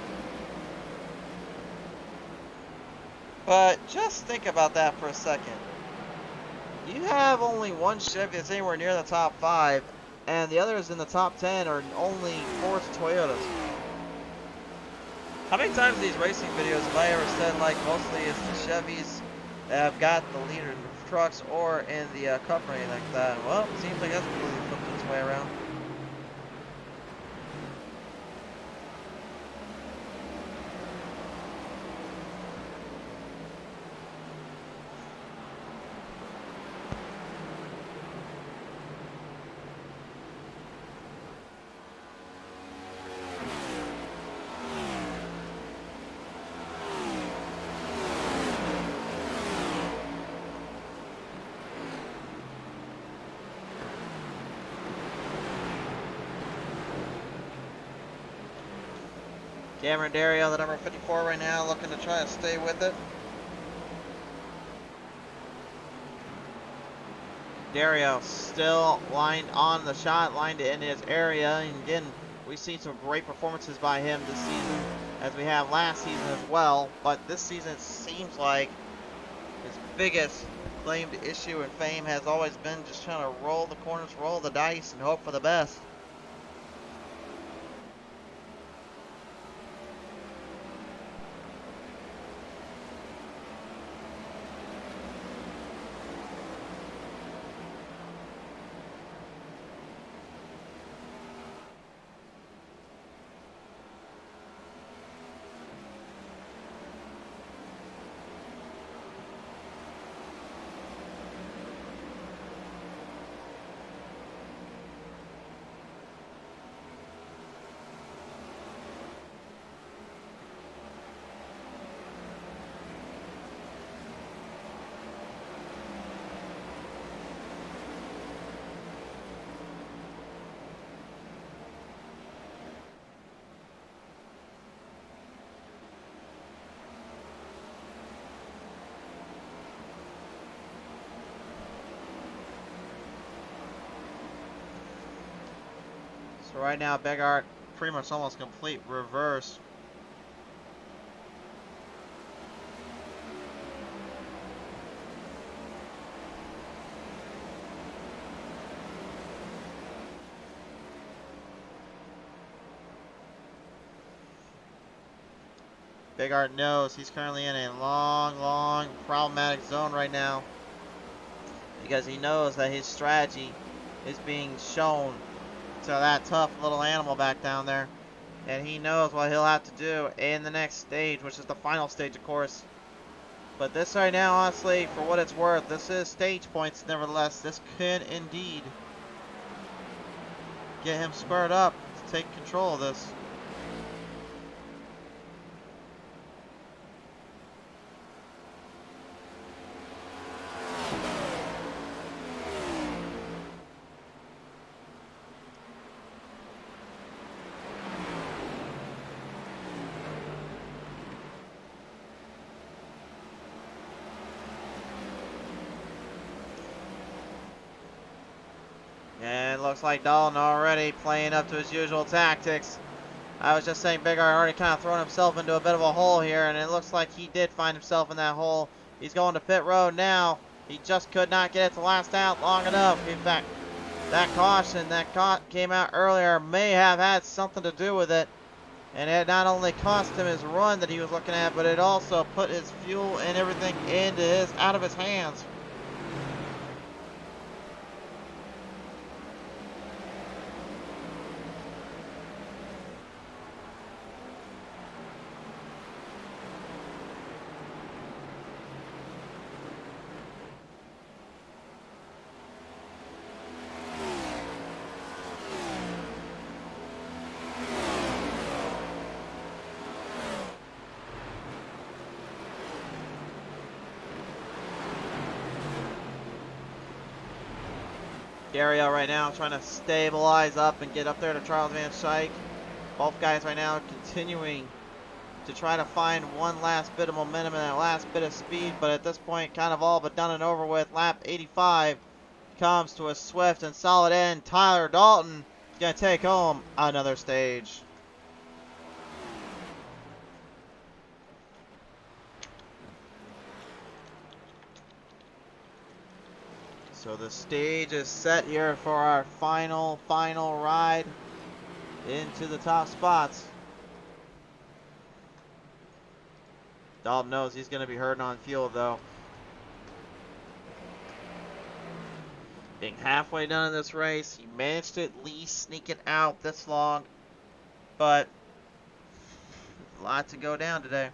But just think about that for a second. You have only one Chevy that's anywhere near the top 5, and the others in the top 10 are only Fords Toyotas. How many times in these racing videos have I ever said, like, mostly it's the Chevys that have got the leader in the trucks or in the cup or anything like that? Well, it seems like that's completely flipped its way around. Cameron Dario, the number 54 right now, looking to try and stay with it. Dario still lined on the shot, lined in his area. And again, we've seen some great performances by him this season, as we have last season as well. But this season it seems like his biggest claim to issue and fame has always been just trying to roll the corners, roll the dice, and hope for the best. So right now, Bigard pretty much almost complete reverse. Bigard knows he's currently in a long problematic zone right now, because he knows that his strategy is being shown to that tough little animal back down there, and he knows what he'll have to do in the next stage, which is the final stage, of course. But this right now, honestly, for what it's worth, this is stage points. Nevertheless, this could indeed get him squared up to take control of this. And it looks like Dalton already playing up to his usual tactics. I was just saying Big R already kind of thrown himself into a bit of a hole here, and it looks like he did find himself in that hole. He's going to pit road now. He just could not get it to last out long enough. In fact, that caution that came out earlier may have had something to do with it. And it not only cost him his run that he was looking at, but it also put his fuel and everything out of his hands. Gario right now trying to stabilize up and get up there to Charles Van Schaik. Both guys right now continuing to try to find one last bit of momentum and that last bit of speed, but at this point kind of all but done and over with. Lap 85 comes to a swift and solid end. Tyler Dalton is going to take home another stage. So the stage is set here for our final ride into the top spots. Dalton knows he's going to be hurting on fuel though. Being halfway done in this race, he managed to at least sneak it out this long, but a lot to go down today.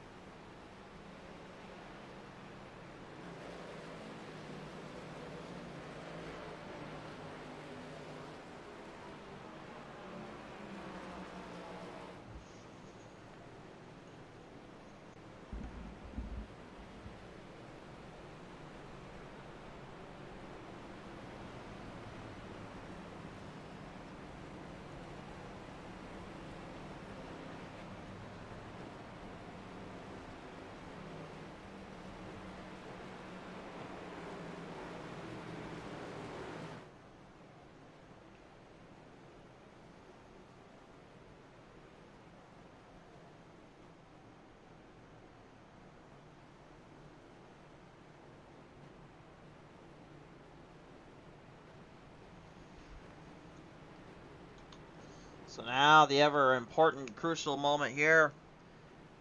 So now the ever important, crucial moment here.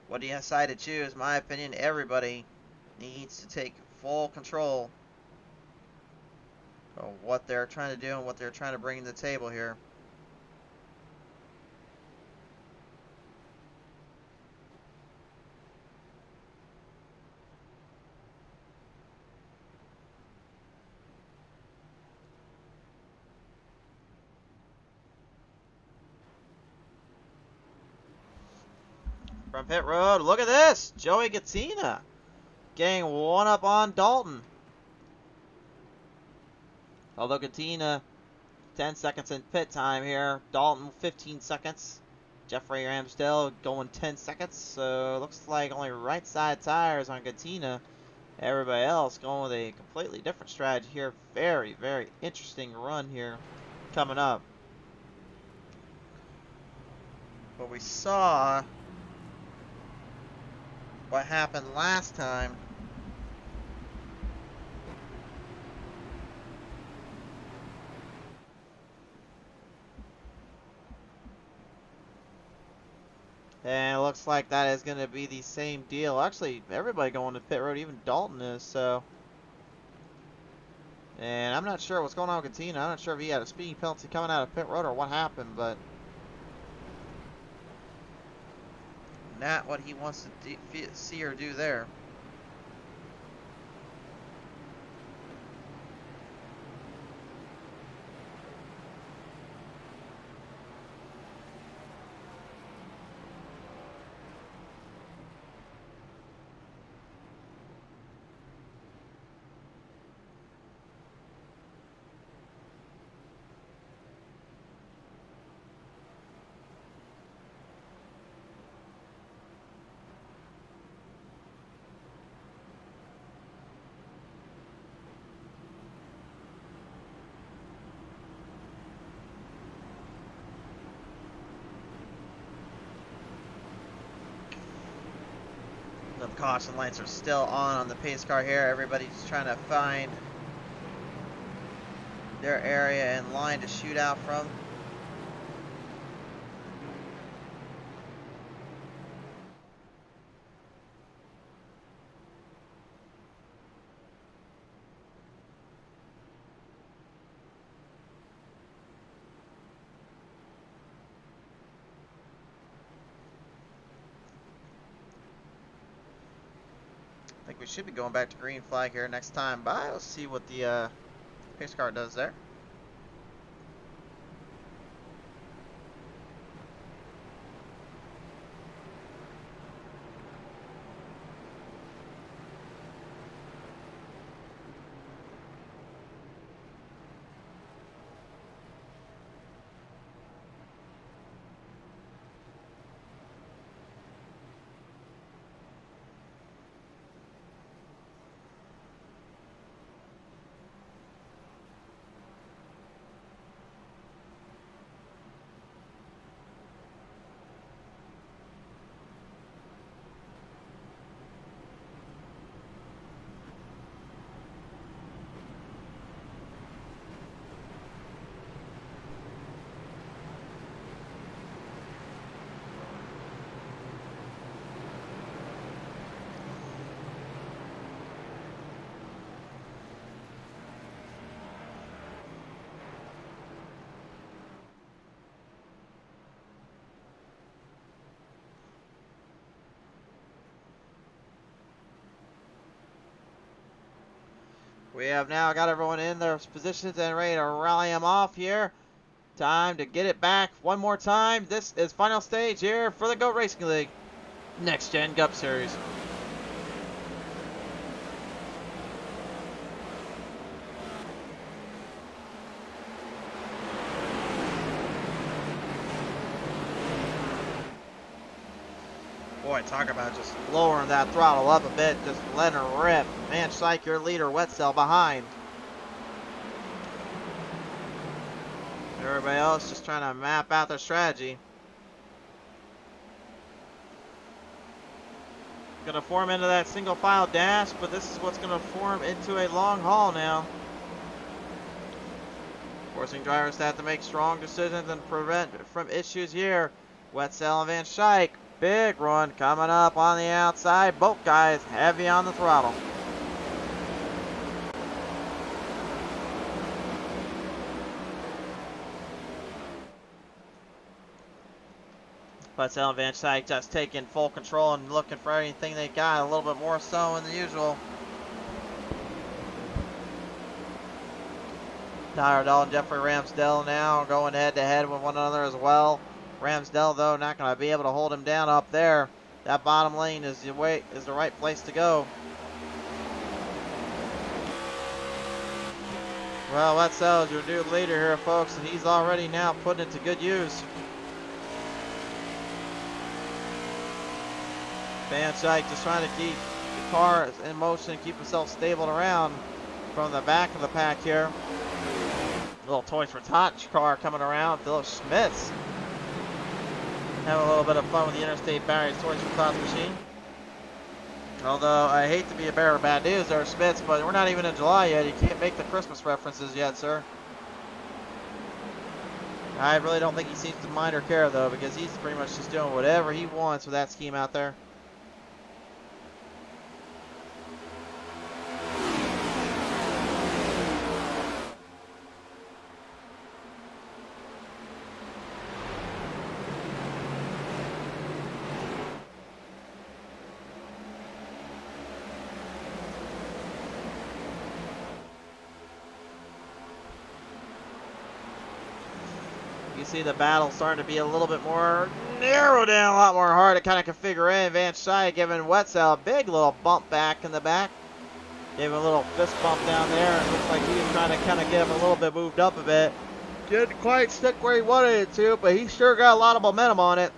What do you decide to choose? In my opinion, everybody needs to take full control of what they're trying to do and what they're trying to bring to the table here. From pit road, look at this! Joey Gattina getting one up on Dalton. Although Gattina, 10 seconds in pit time here. Dalton, 15 seconds. Jeffrey Ramsdale going 10 seconds. So looks like only right side tires on Gattina. Everybody else going with a completely different strategy here. Very, very interesting run here coming up. But we saw what happened last time. And it looks like that is going to be the same deal. Actually, everybody going to pit road, even Dalton is, so. And I'm not sure what's going on with Gattina. I'm not sure if he had a speeding penalty coming out of pit road or what happened, but not what he wants to see or do there. Caution lights are still on the pace car here. Everybody's trying to find their area in line to shoot out from. I think we should be going back to green flag here next time by. Let's see what the pace car does there. We have now got everyone in their positions and ready to rally them off here. Time to get it back one more time. This is final stage here for the GOAT Racing League Next Gen Cup Series. Boy, talk about just lowering that throttle up a bit, just letting her rip. Man, Psych, your leader, Wet Cell behind. Everybody else just trying to map out their strategy. Gonna form into that single file dash, but this is what's gonna form into a long haul now. Forcing drivers to have to make strong decisions and prevent from issues here. Wet Cell and Van Schaik. Big run coming up on the outside. Both guys heavy on the throttle. But Van Schaik just taking full control and looking for anything they got, a little bit more so than the usual. Tyler Dahl and Jeffrey Ramsdell now going head to head with one another as well. Ramsdell, though, not going to be able to hold him down up there. That bottom lane is the right place to go. Well, Wet Cell is your new leader here, folks, and he's already now putting it to good use. Van Schaik just trying to keep the car in motion and keep himself stable around from the back of the pack here. Little Toys for Tots car coming around. Philip Schmitz having a little bit of fun with the Interstate Barriers Toys for Tots machine. Although I hate to be a bearer of bad news there, Schmitz, but we're not even in July yet. You can't make the Christmas references yet, sir. I really don't think he seems to mind or care, though, because he's pretty much just doing whatever he wants with that scheme out there. You see the battle starting to be a little bit more narrowed down, a lot more hard to kind of configure in. Van Schaik giving Wet Cell a big little bump back in the back. Gave him a little fist bump down there, and looks like he was trying to kind of get him a little bit moved up a bit. Didn't quite stick where he wanted it to, but he sure got a lot of momentum on it.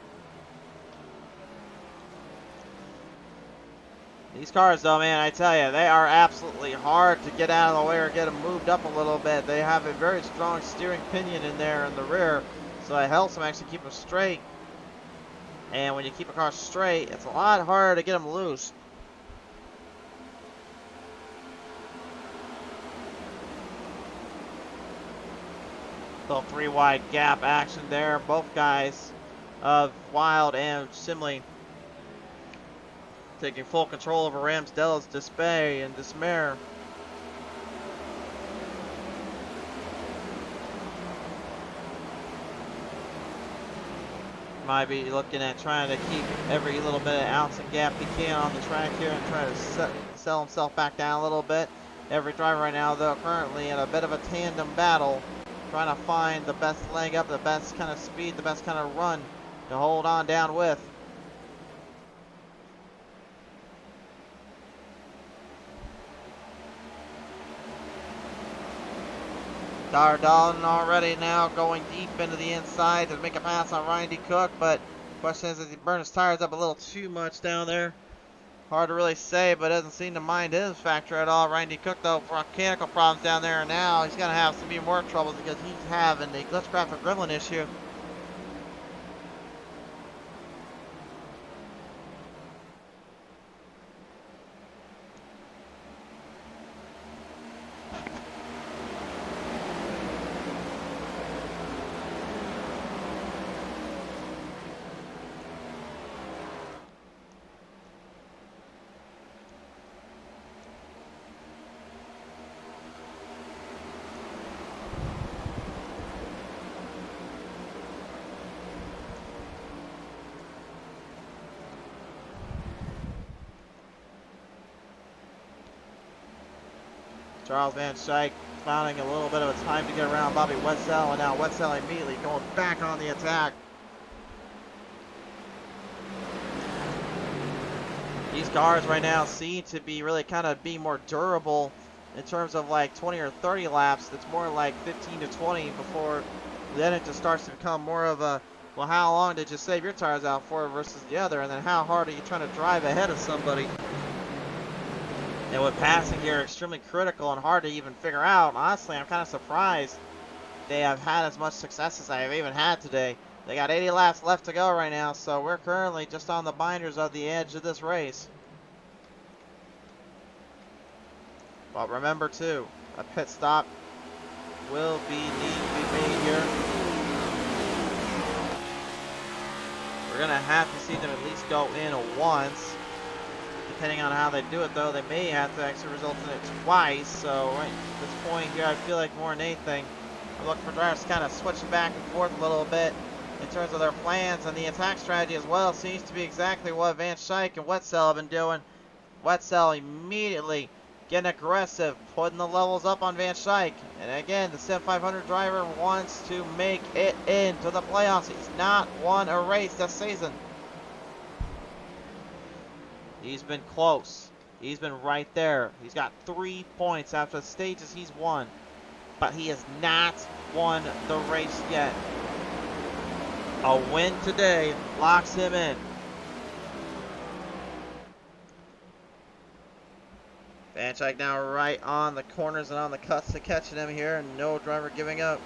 These cars, though, man, I tell you, they are absolutely hard to get out of the way or get them moved up a little bit. They have a very strong steering pinion in there in the rear, so it helps them actually keep them straight. And when you keep a car straight, it's a lot harder to get them loose. Little 3 wide gap action there. Both guys of Wild and Simley taking full control over Ramsdale's dismay and dismay. Might be looking at trying to keep every little bit of ounce and gap he can on the track here and try to sell himself back down a little bit. Every driver right now, though, currently in a bit of a tandem battle, trying to find the best leg up, the best kind of speed, the best kind of run to hold on down with. Dalton already now going deep into the inside to make a pass on Ryan D. Cook, but the question is, does he burn his tires up a little too much down there? Hard to really say, but doesn't seem to mind his factor at all. Ryan D. Cook, though, mechanical problems down there, and now he's going to have some even more troubles because he's having a glitchcraft or gremlin issue. Charles Van Schaik finding a little bit of a time to get around Bobby Wetzel, and now Wetzel immediately going back on the attack. These cars right now seem to be really kind of be more durable in terms of like 20 or 30 laps. It's more like 15 to 20 before then it just starts to become more of a, well, how long did you save your tires out for versus the other, and then how hard are you trying to drive ahead of somebody? And with passing here, extremely critical and hard to even figure out. Honestly, I'm kind of surprised they have had as much success as I have even had today. They got 80 laps left to go right now, so we're currently just on the binders of the edge of this race. But remember, too, a pit stop will need to be made here. We're going to have to see them at least go in once. Depending on how they do it, though, they may have to actually result in it twice. So right at this point here, I feel like more than anything, I'm looking for drivers to kind of switch back and forth a little bit in terms of their plans, and the attack strategy as well seems to be exactly what Van Schaik and Wetzel have been doing. Wetzel immediately getting aggressive, putting the levels up on Van Schaik. And again, the Sim 500 driver wants to make it into the playoffs. He's not won a race this season. He's been close. He's been right there. He's got 3 points after the stages he's won. But he has not won the race yet. A win today locks him in. Van Schaik now right on the corners and on the cuts to catching him here, and no driver giving up.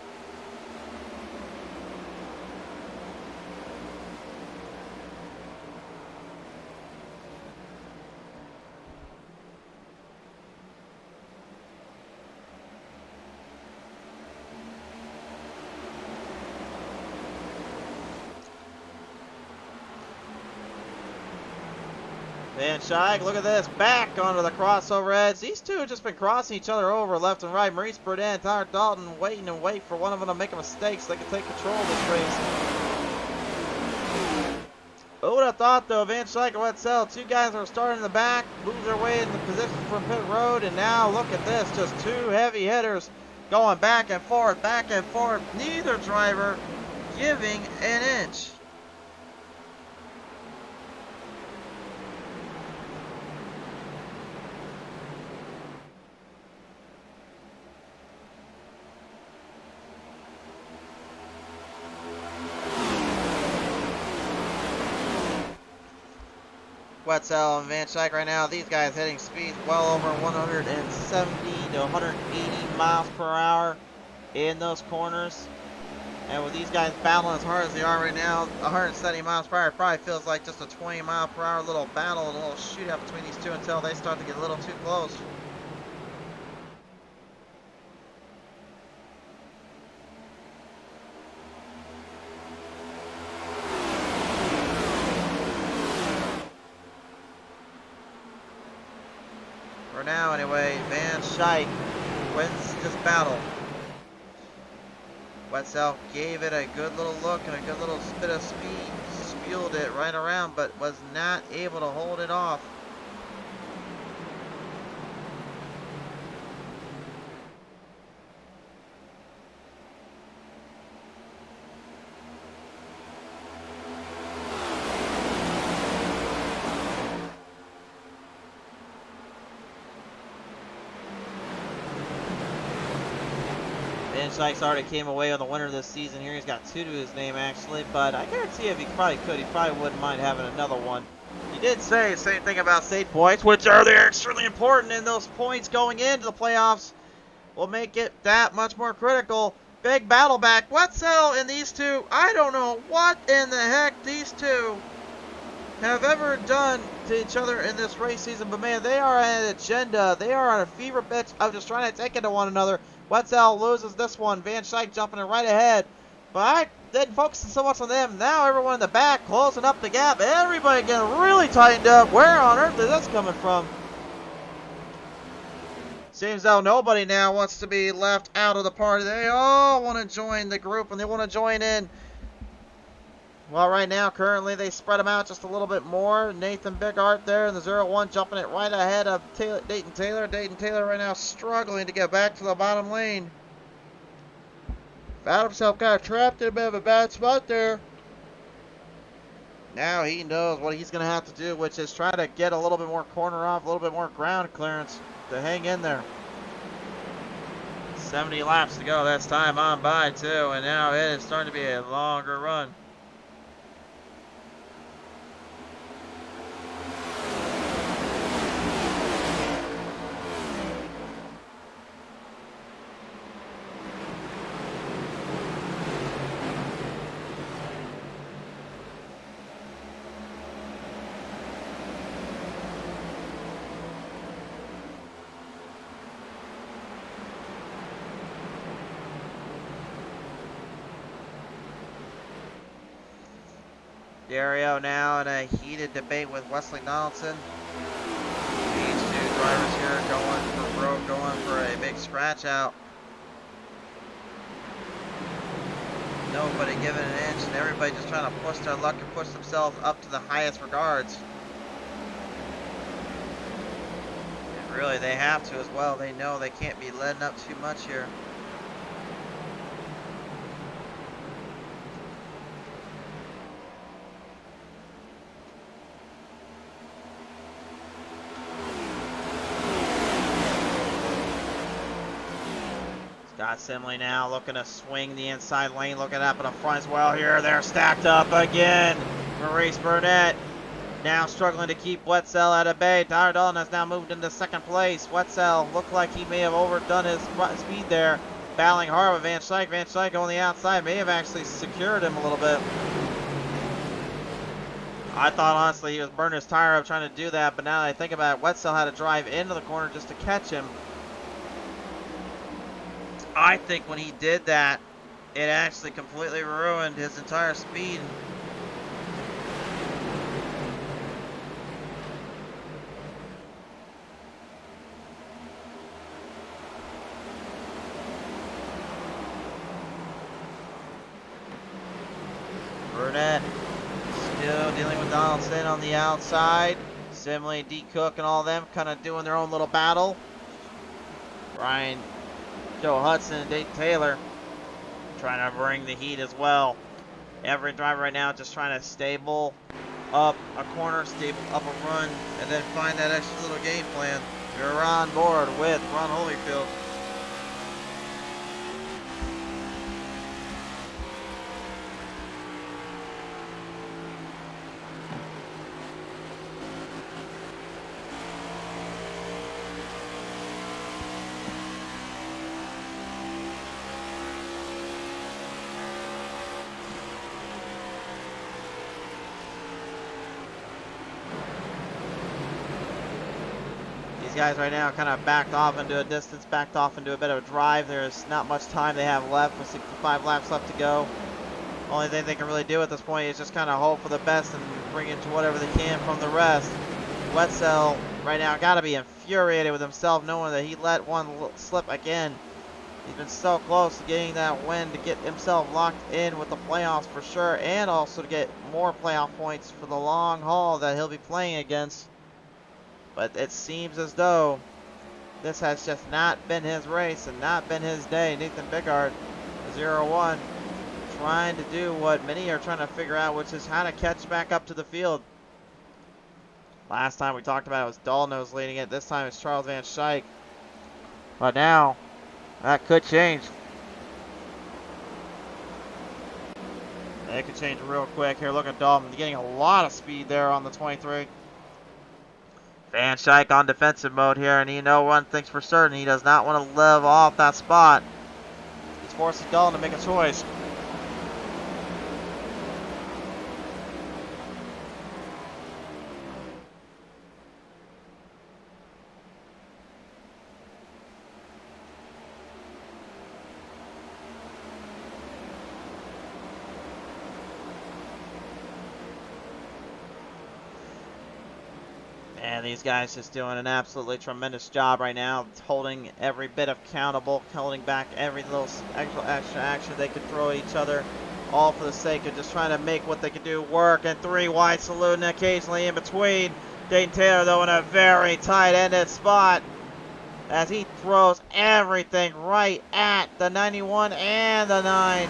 Van Schaik, look at this, back onto the crossover edge. These two have just been crossing each other over left and right. Maurice Burdett and Tyler Dalton waiting and wait for one of them to make a mistake so they can take control of this race. Who would have thought, though, Van Schaik and Wetzel, two guys that were starting in the back, moved their way into position from pit road, and now look at this, just two heavy hitters going back and forth, neither driver giving an inch. Wetzel and Van Schaik right now, these guys hitting speeds well over 170 to 180 miles per hour in those corners. And with these guys battling as hard as they are right now, 170 miles per hour probably feels like just a 20 mile per hour little battle and a little shootout between these two until they start to get a little too close. For now, anyway, Van Schaik wins this battle. Wetzel gave it a good little look and a good little bit of speed. Spewed it right around, but was not able to hold it off. Van Schaik's already came away with the winner this season here. He's got 2 to his name, actually, but I guarantee if he probably could, he probably wouldn't mind having another one. He did say the same thing about state points, which are they're extremely important, and those points going into the playoffs will make it that much more critical. Big battle back. Wetzel and these two, I don't know what in the heck these two have ever done to each other in this race season, but man, they are on an agenda. They are on a fever pitch of just trying to take it to one another. Wetzel loses this one. Van Schaik jumping it right ahead. But I didn't focus so much on them. Now everyone in the back closing up the gap. Everybody getting really tightened up. Where on earth is this coming from? Seems though nobody now wants to be left out of the party. They all want to join the group and they want to join in. Well, right now, currently, they spread them out just a little bit more. Nathan Bigart there in the 0-1, jumping it right ahead of Dayton Taylor. Dayton Taylor right now struggling to get back to the bottom lane. Found himself kind of trapped in a bit of a bad spot there. Now he knows what he's going to have to do, which is try to get a little bit more corner off, a little bit more ground clearance to hang in there. 70 laps to go. That's time on by, too. And now it is starting to be a longer run. Dario now in a heated debate with Wesley Donaldson. These two drivers here going for a big scratch out. Nobody giving an inch and everybody just trying to push their luck and push themselves up to the highest regards. And really they have to as well. They know they can't be letting up too much here. Scott Simley now looking to swing the inside lane, looking up in the front as well here. They're stacked up again. Maurice Burnett now struggling to keep Wetzel out of bay. Tyler Dillon has now moved into second place. Wetzel looked like he may have overdone his speed there. Battling hard with Van Schaik. Van Schaik on the outside may have actually secured him a little bit. I thought honestly he was burning his tire up trying to do that, but now that I think about it, Wetzel had to drive into the corner just to catch him. I think when he did that, it actually completely ruined his entire speed. Burnett still dealing with Donaldson on the outside. Simley, D. Cook, and all them kind of doing their own little battle. Ryan, Joe Hudson, and Dayton Taylor trying to bring the heat as well. Every driver right now just trying to stable up a corner, stable up a run, and then find that extra little game plan. You're on board with Ron Holyfield. Guys right now kind of backed off into a distance, backed off into a bit of a drive. There's not much time they have left with 65 laps left to go. Only thing they can really do at this point is just kind of hope for the best and bring into whatever they can from the rest. Wetzel right now got to be infuriated with himself knowing that he let one slip again. He's been so close to getting that win to get himself locked in with the playoffs for sure, and also to get more playoff points for the long haul that he'll be playing against. But it seems as though this has just not been his race and not been his day. Nathan Biggart, 0-1, trying to do what many are trying to figure out, which is how to catch back up to the field. Last time we talked about it was Dahlnose leading it. This time it's Charles Van Schaik. But now, that could change. It could change real quick. Here, look at Dalton getting a lot of speed there on the 23. Van Schaik on defensive mode here, and you know one thing's for certain. He does not want to live off that spot. He's forcing Dalton to make a choice. And these guys just doing an absolutely tremendous job right now, holding every bit accountable, holding back every little extra action they could throw at each other, all for the sake of just trying to make what they could do work. And three wide salute and occasionally in between. Dayton Taylor, though, in a very tight-ended spot as he throws everything right at the 91 and the 9.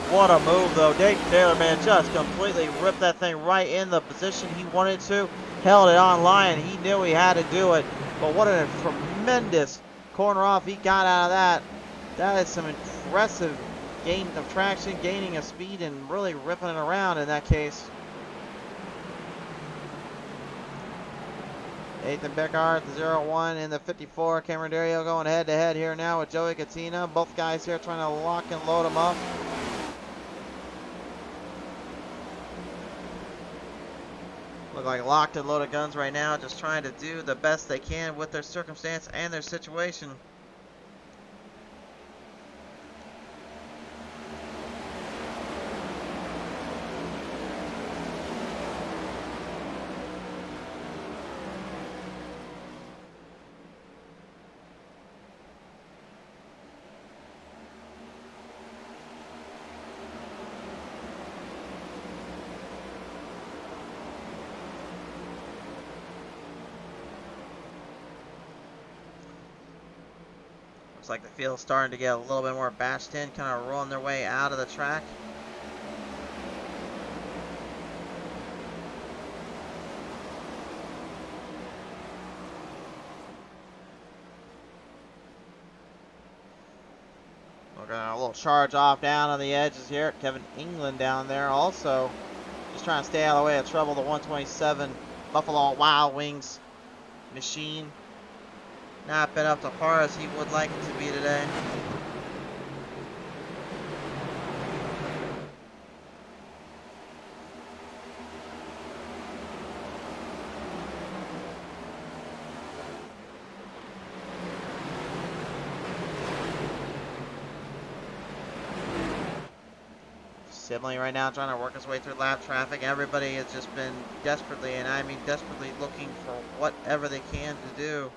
What a move, though. Dayton Taylor, man, just completely ripped that thing right in the position he wanted to. Held it on line. He knew he had to do it. But what a tremendous corner off he got out of that. That is some impressive gain of traction, gaining of speed, and really ripping it around in that case. Nathan Biggart, the 0-1 in the 54. Cameron Dario going head-to-head here now with Joey Katina. Both guys here trying to lock and load him up. Look like locked and loaded guns right now, just trying to do the best they can with their circumstance and their situation. Like the field's starting to get a little bit more bashed in, kind of rolling their way out of the track. We're gonna a little charge off down on the edges here. Kevin England down there also just trying to stay out of the way of trouble. The 127 Buffalo Wild Wings machine not been up to par as he would like it to be today. Sibley right now trying to work his way through lap traffic. Everybody has just been desperately, and I mean desperately, looking for whatever they can to do.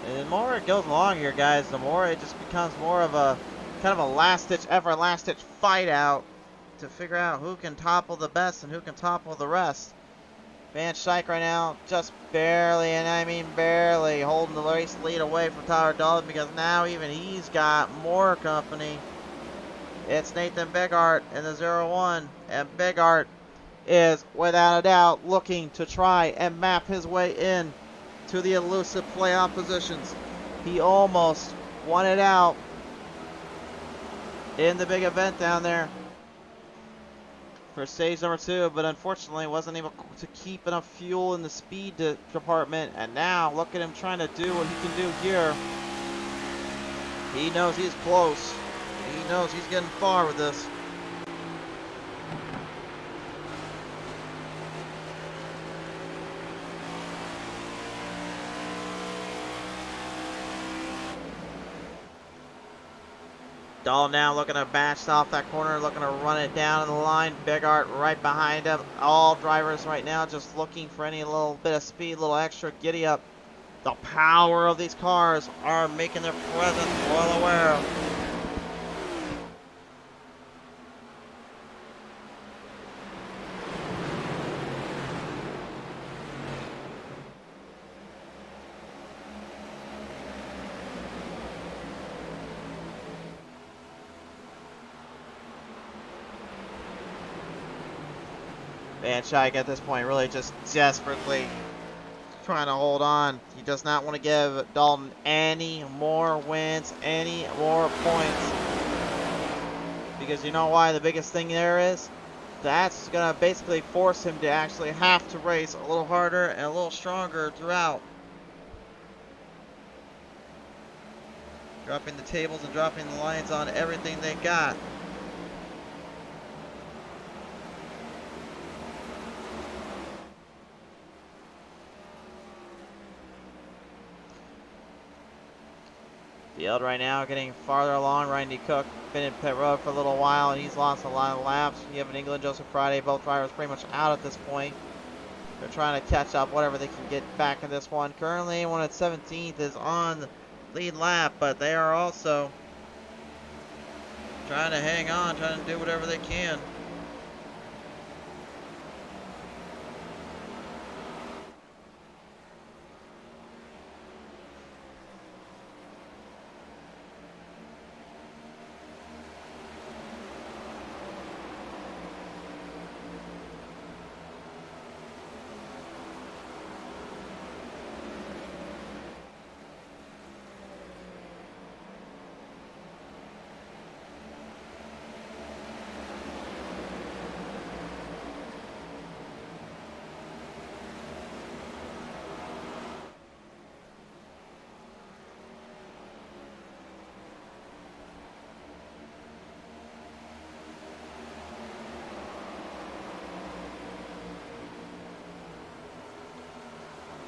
And the more it goes along here, guys, the more it just becomes more of a kind of a last-ditch effort, last-ditch fight out to figure out who can topple the best and who can topple the rest. Van Schaik right now just barely, and I mean barely, holding the race lead away from Tyler Dalton, because now even he's got more company. It's Nathan Biggart in the 0-1, and Biggart is without a doubt looking to try and map his way in to the elusive playoff positions. He almost won it out in the big event down there for stage number 2, but unfortunately wasn't able to keep enough fuel in the speed department. And now look at him trying to do what he can do here. He knows he's close. He knows he's getting far with this. Dahl now looking to bash off that corner, looking to run it down the line. Big Art right behind him. All drivers right now just looking for any little bit of speed, little extra giddy up. The power of these cars are making their presence well aware. Van Schaik at this point really just desperately trying to hold on. He does not want to give Dalton any more wins, any more points. Because you know why? The biggest thing there is, that's going to basically force him to actually have to race a little harder and a little stronger throughout. Dropping the tables and dropping the lines on everything they got. Field right now getting farther along. Randy Cook been in pit road for a little while and he's lost a lot of laps. You have an England, Joseph Friday, both drivers pretty much out at this point. They're trying to catch up whatever they can get back in this one. Currently anyone at 17th is on the lead lap, but they are also trying to hang on, trying to do whatever they can.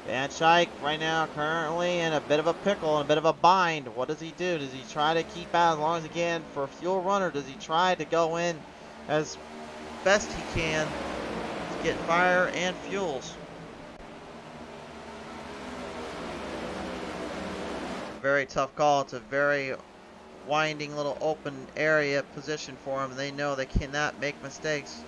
Van Schaik right now currently in a bit of a pickle and a bit of a bind. What does he do? Does he try to keep out as long as he can for fuel run, or does he try to go in as best he can to get fire and fuels? Very tough call. It's a very winding little open area position for them. They know they cannot make mistakes.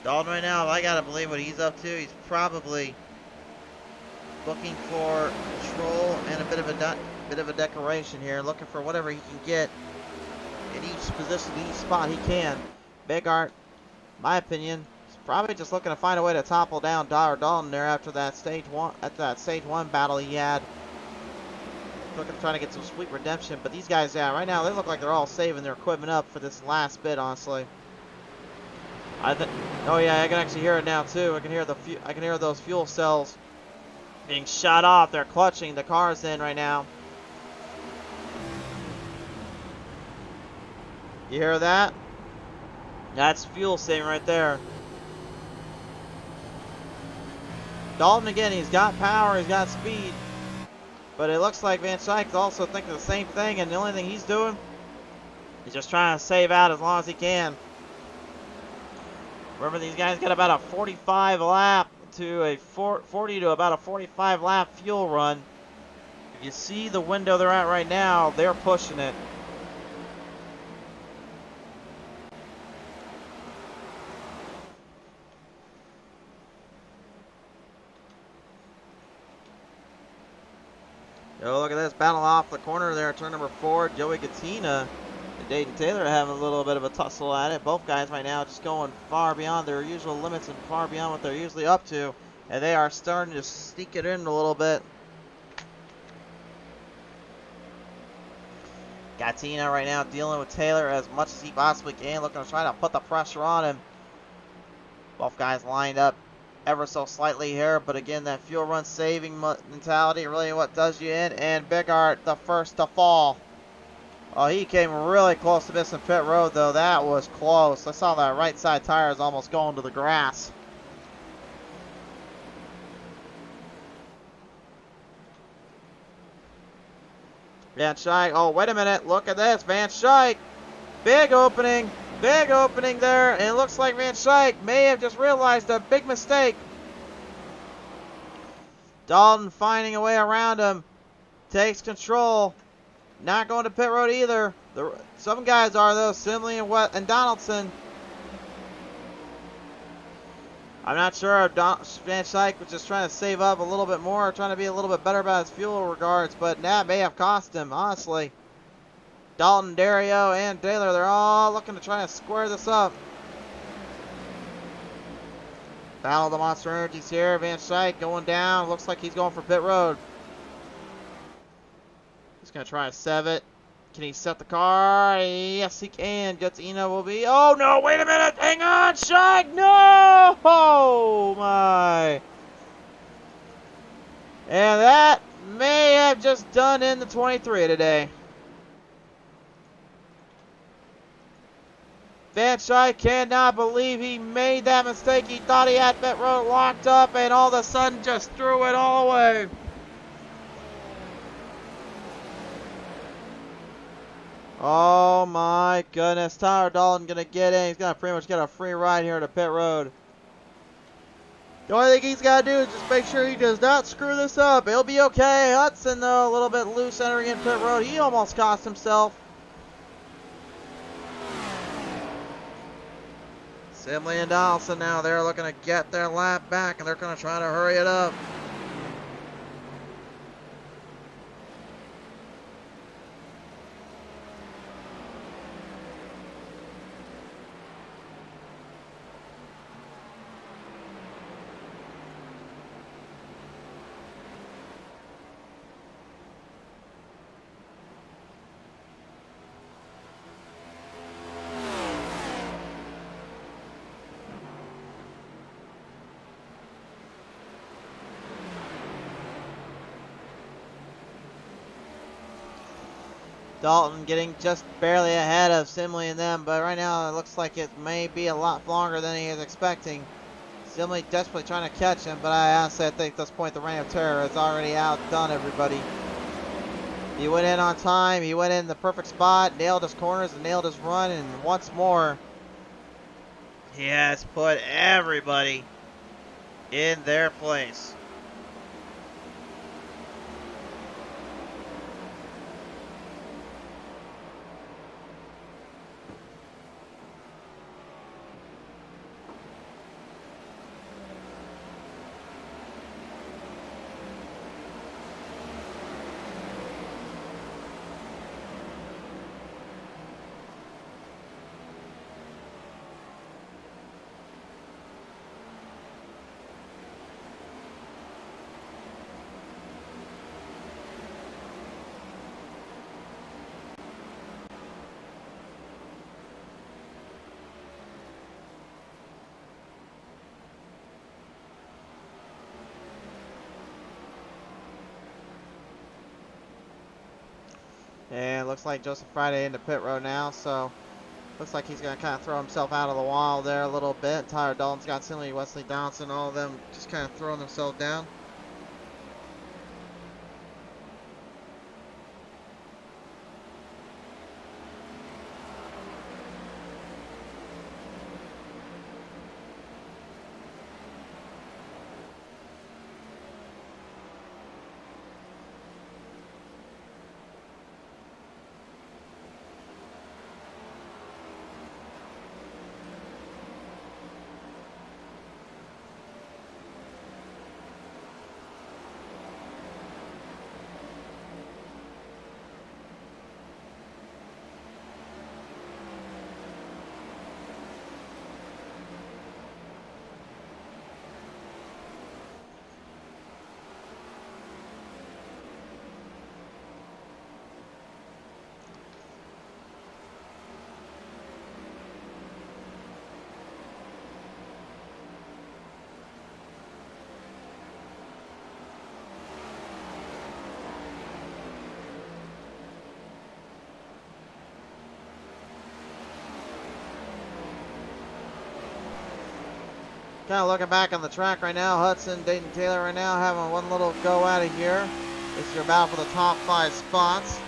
Dalton right now, I gotta believe what he's up to. He's probably looking for control and a bit of a decoration here, looking for whatever he can get in each position, each spot he can. Big Art, my opinion, is probably just looking to find a way to topple down Dalton there after that stage one battle he had. Looking to try to get some sweet redemption, but these guys, yeah, right now they look like they're all saving their equipment up for this last bit, honestly. Oh yeah, I can actually hear it now too. I can hear those fuel cells being shut off. They're clutching the cars in right now. You hear that? That's fuel saving right there. Dalton again, he's got power, he's got speed, but it looks like Van Schaik is also thinking the same thing, and the only thing he's doing is just trying to save out as long as he can. Remember, these guys got about a 45 lap to a 40 to about a 45 lap fuel run. If you see the window they're at right now, they're pushing it. Oh, look at this battle off the corner there, turn number 4, Joey Katina. Dayton Taylor having a little bit of a tussle at it. Both guys right now just going far beyond their usual limits and far beyond what they're usually up to. And they are starting to sneak it in a little bit. Katina right now dealing with Taylor as much as he possibly can, looking to try to put the pressure on him. Both guys lined up ever so slightly here, but again, that fuel run saving mentality really what does you in. And Big Art, the first to fall. Oh, he came really close to missing pit road, though. That was close. I saw that right side tire is almost going to the grass. Van Schaik. Oh, wait a minute. Look at this. Van Schaik. Big opening. Big opening there. And it looks like Van Schaik may have just realized a big mistake. Dalton finding a way around him. Takes control. Not going to pit road either. Some guys are, though. Simley and Donaldson. I'm not sure if Van Schaik was just trying to save up a little bit more, trying to be a little bit better about his fuel regards, but that may have cost him, honestly. Dalton, Dario, and Taylor, they're all looking to try to square this up. Battle of the Monster Energies here. Van Schaik going down. Looks like he's going for pit road. He's going to try to sev it. Can he set the car? Yes, he can. Gutsino will be. Oh, no. Wait a minute. Hang on, Schaik. No. Oh, my. And that may have just done in the 23 today. Van Schaik cannot believe he made that mistake. He thought he had pit road locked up, and all of a sudden just threw it all away. Oh my goodness. Tyler Dalton going to get in. He's going to pretty much get a free ride here to pit road. The only thing he's got to do is just make sure he does not screw this up. He'll be okay. Hudson, though, a little bit loose entering in pit road. He almost cost himself. Simley and Donaldson now, they're looking to get their lap back, and they're going to try to hurry it up. Dalton getting just barely ahead of Simley and them, but right now it looks like it may be a lot longer than he is expecting. Simley desperately trying to catch him, but I honestly think at this point the Reign of Terror has already outdone everybody. He went in on time, he went in the perfect spot, nailed his corners and nailed his run, and once more, he has put everybody in their place. And looks like Joseph Friday into pit road now, so looks like he's going to kind of throw himself out of the wall there a little bit. Tyler Dalton's got Simley, Wesley Donaldson, all of them just kind of throwing themselves down. kind of looking back on the track right now. Hudson, Dayton Taylor right now having one little go at it here. This is your battle for the top 5 spots.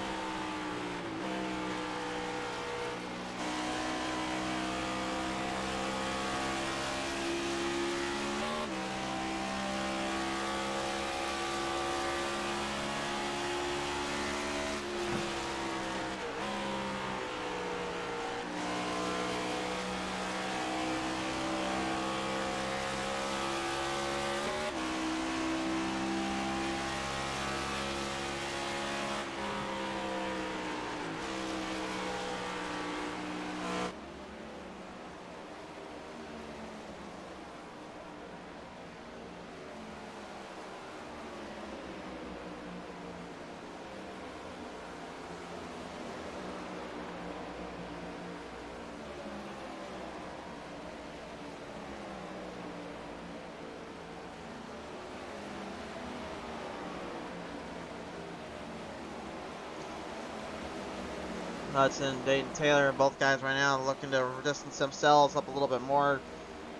Hudson, Dayton Taylor, both guys right now looking to distance themselves up a little bit more.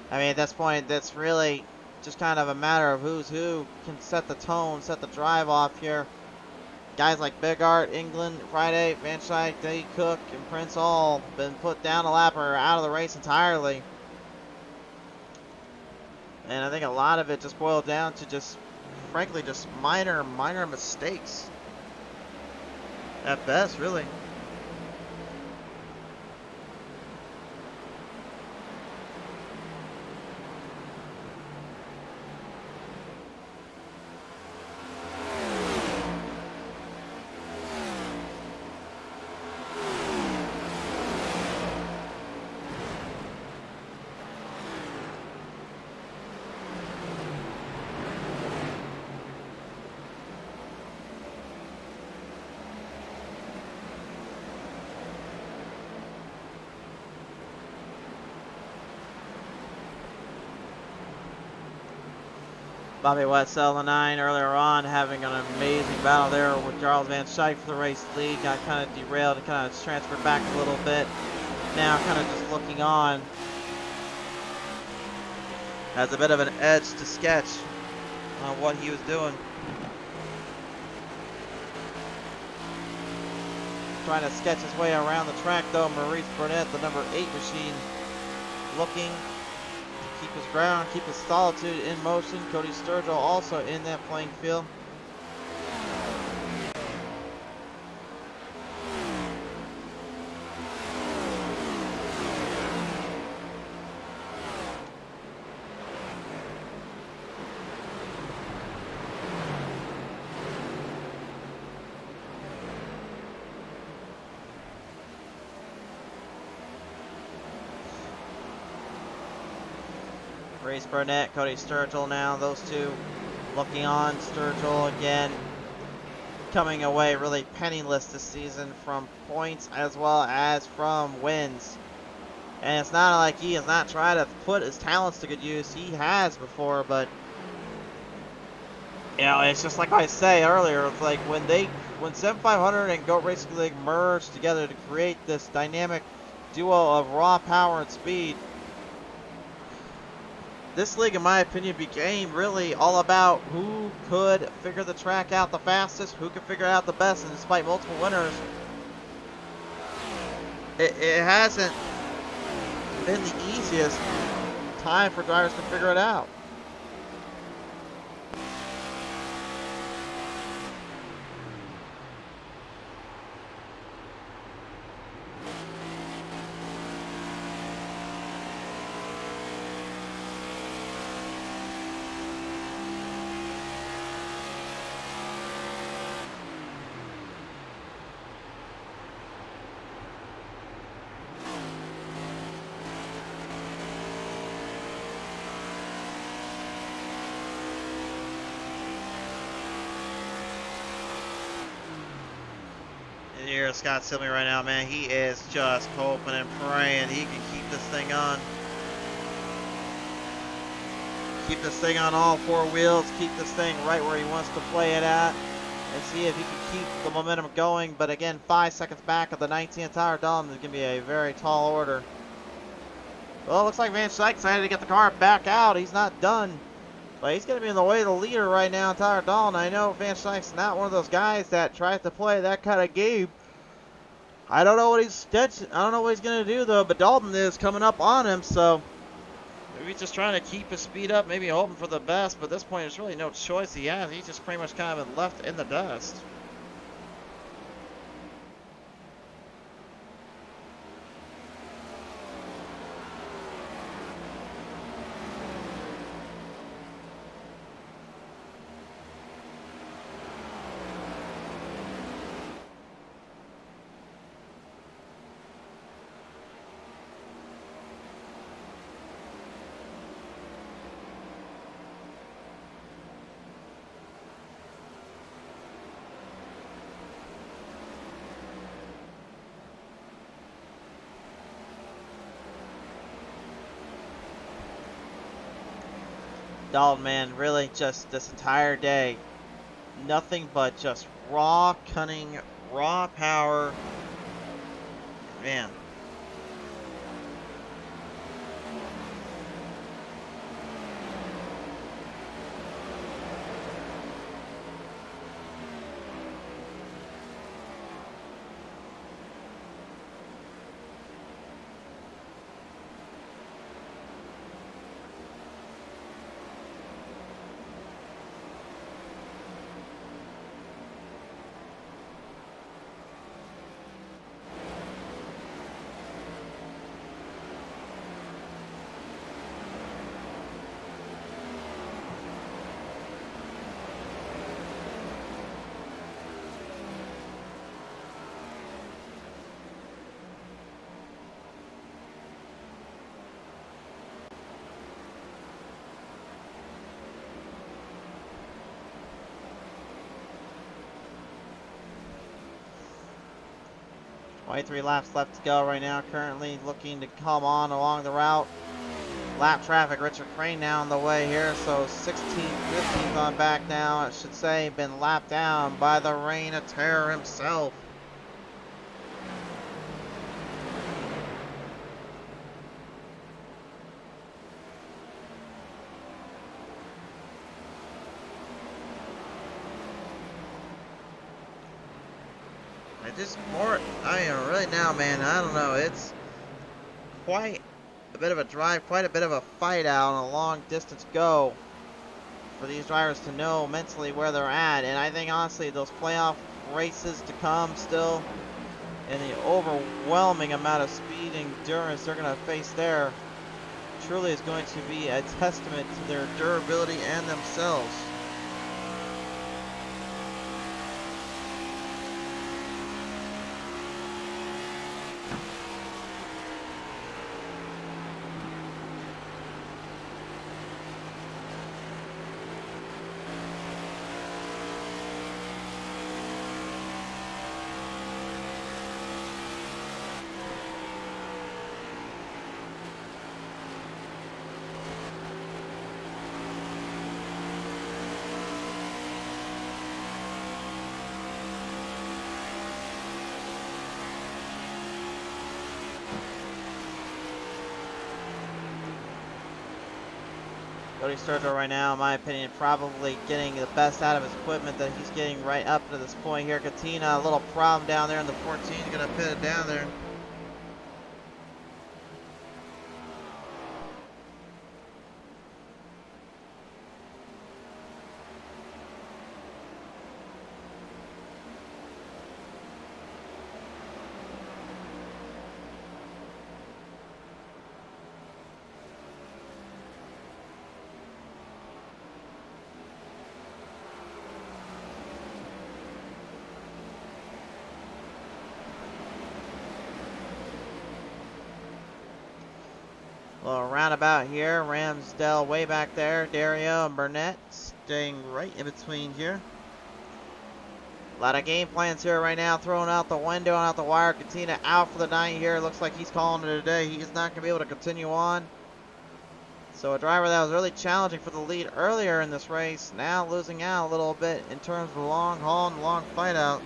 I mean, at this point, that's really just kind of a matter of who's who can set the tone, set the drive off here. Guys like Big Art, England, Friday, Van Schaik, Day Cook, and Prince all been put down a lap or out of the race entirely. And I think a lot of it just boiled down to just, frankly, just minor mistakes. At best, really. Bobby Wetzel, the 9, earlier on, having an amazing battle there with Charles Van Schaik for the race lead. Got kind of derailed and kind of transferred back a little bit. Now kind of just looking on. Has a bit of an edge to sketch on what he was doing. Trying to sketch his way around the track though. Maurice Burnett, the number 8 machine, looking keep his ground, keep his solitude in motion. Cody Sturgill also in that playing field. Maurice Burnett, Cody Sturgill now, those two looking on. Sturgill again coming away really penniless this season from points as well as from wins. And it's not like he has not tried to put his talents to good use. He has before, but you know, it's just like I say earlier, it's like when 7500 and GOAT Racing League merged together to create this dynamic duo of raw power and speed, this league, in my opinion, became really all about who could figure the track out the fastest, who could figure it out the best, and despite multiple winners, it hasn't been the easiest time for drivers to figure it out. Here, Scott Silmy right now, man, he is just hoping and praying he can keep this thing on. Keep this thing on all 4 wheels, keep this thing right where he wants to play it at, and see if he can keep the momentum going. But again, 5 seconds back of the 19th hour done is going to be a very tall order. Well, it looks like Van Slyke decided to get the car back out. He's not done. But he's going to be in the way of the leader right now, Tyler Dalton. I know Van Slyke's not one of those guys that tries to play that kind of game. I don't know what he's going to do though, but Dalton is coming up on him, so maybe he's just trying to keep his speed up, maybe hoping for the best, but at this point there's really no choice he has. He's just pretty much kind of been left in the dust. Dalton, man, really just this entire day, nothing but just raw cunning, raw power. Man. Three laps left to go right now. Currently looking to come on along the route. Lap traffic. Richard Crane now on the way here. So 16th, 15th on back now. I should say been lapped down by the Reign of Terror himself. Right now, man, I don't know. It's quite a bit of a drive, quite a bit of a fight out on a long distance go for these drivers to know mentally where they're at. And I think, honestly, those playoff races to come still, and the overwhelming amount of speed and endurance they're going to face there, truly is going to be a testament to their durability and themselves. Cody Sturgill right now, in my opinion, probably getting the best out of his equipment that he's getting right up to this point here. Katina, a little problem down there in the 14, gonna pit it down there. Little roundabout here. Ramsdale way back there. Dario and Burnett staying right in between here. A lot of game plans here right now. Thrown out the window and out the wire. Katina out for the night here. Looks like he's calling it a day. He is not going to be able to continue on. So a driver that was really challenging for the lead earlier in this race, now losing out a little bit in terms of the long haul and long fight out.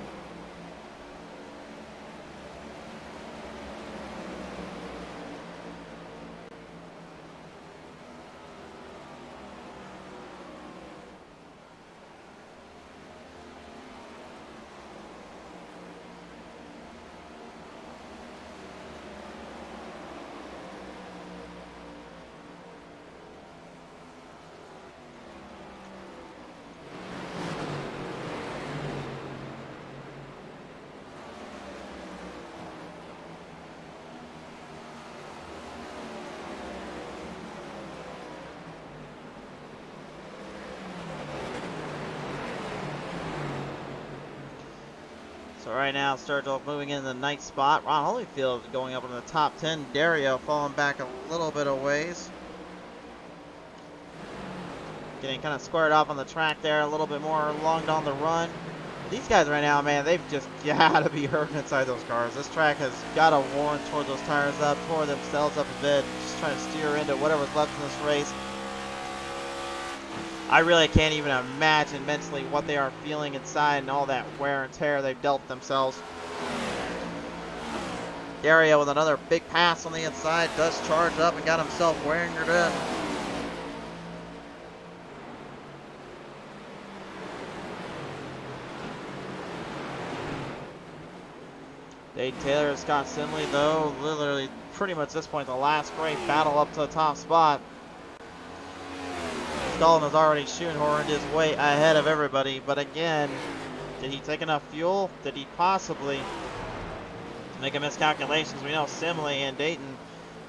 So right now, Sturgill moving in the ninth spot. Ron Holyfield going up in the top 10. Dario falling back a little bit of ways. Getting kind of squared off on the track there, a little bit more long down the run. These guys right now, man, they've just got to be hurting inside those cars. This track has got to warn toward those tires up, tore themselves up a bit, just trying to steer into whatever's left in this race. I really can't even imagine mentally what they are feeling inside and all that wear and tear they've dealt themselves. Dario with another big pass on the inside, does charge up and got himself wingered in. Dade Taylor and Scott Sinley, though, literally pretty much at this point, the last great battle up to the top spot. Dalton has already shoehorned his way ahead of everybody, but again, did he take enough fuel? Did he possibly make a miscalculations? We know Simley and Dayton,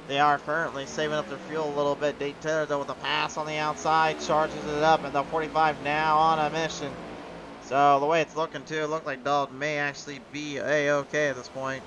they are currently saving up their fuel a little bit. Dade Taylor, though, with a pass on the outside, charges it up, and the 45 now on a mission. So the way it's looking too, it looked like Dalton may actually be A-okay at this point.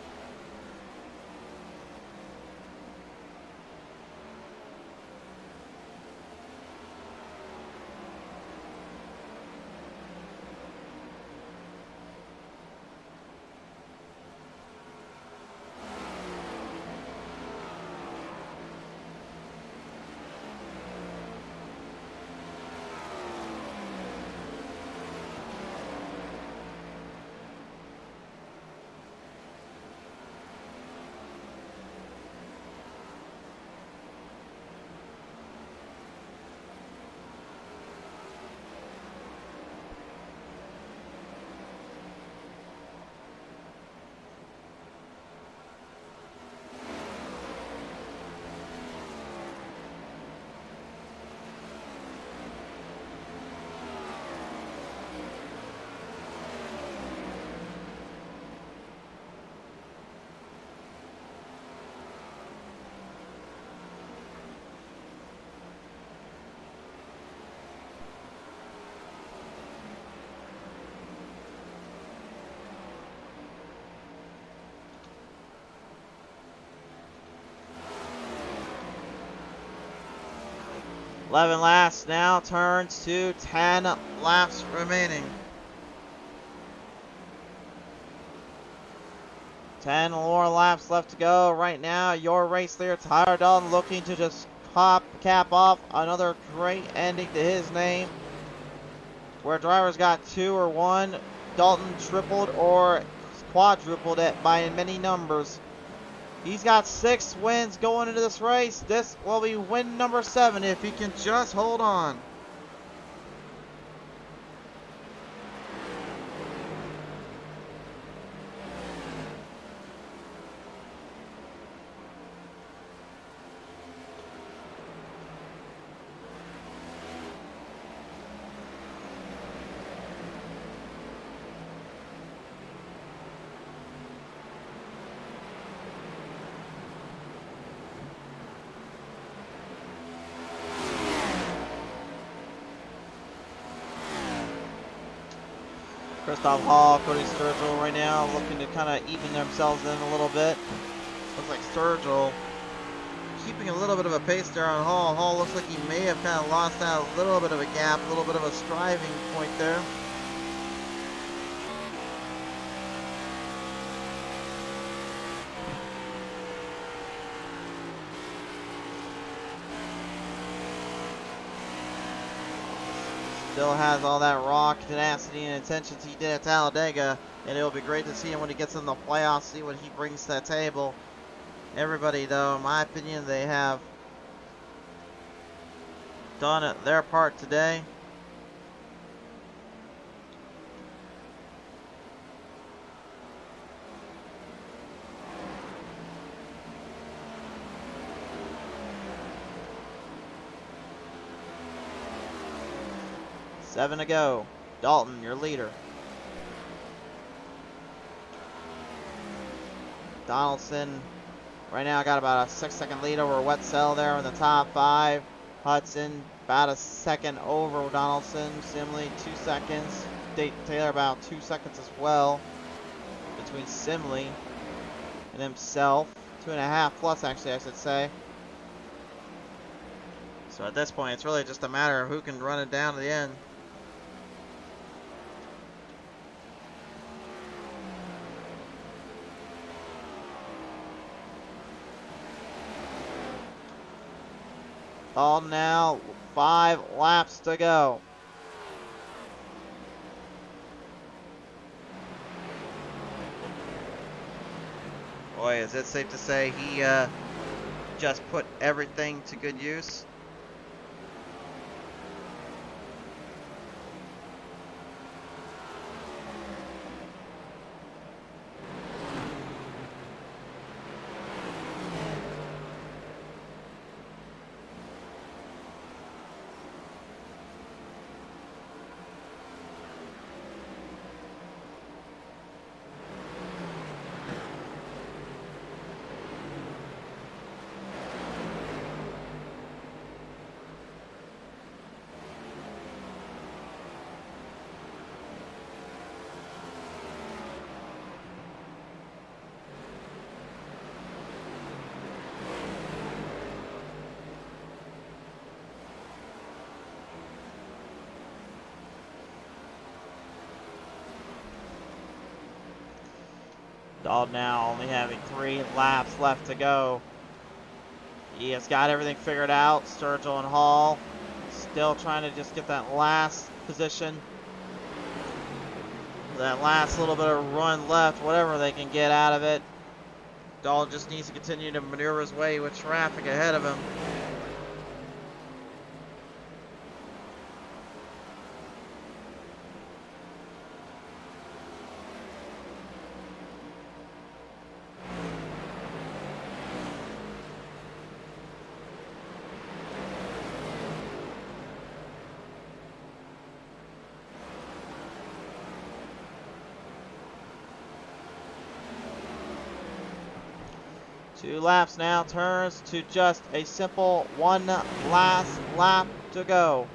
Eleven laps now turns to 10 laps remaining. 10 more laps left to go. Right now, your race leader, Tyler Dalton, looking to just cap off another great ending to his name. Where drivers got 2 or 1, Dalton tripled or quadrupled it by many numbers. He's got 6 wins going into this race. This will be win number 7 if he can just hold on. Christoph Hall, Cody Sturgill right now looking to kind of even themselves in a little bit. Looks like Sturgill keeping a little bit of a pace there on Hall. Hall looks like he may have kind of lost out a little bit of a gap, a little bit of a striving point there. Still has all that raw tenacity and intensity he did at Talladega, and it'll be great to see him when he gets in the playoffs, see what he brings to the table. Everybody, though, in my opinion, they have done their part today. Seven to go. Dalton, your leader. Donaldson right now got about a 6-second lead over Wetzel there in the top 5. Hudson about a second over Donaldson. Simley 2 seconds. Dayton Taylor about 2 seconds as well. between Simley and himself. 2.5 plus, actually, I should say. So at this point, it's really just a matter of who can run it down to the end. All now, 5 laps to go. Boy, is it safe to say he just put everything to good use. All now only having 3 laps left to go. He has got everything figured out. Sturgill and Hall still trying to just get that last position. That last little bit of run left, whatever they can get out of it. Dahl just needs to continue to maneuver his way with traffic ahead of him. Two laps now, turns to just a simple one last lap to go.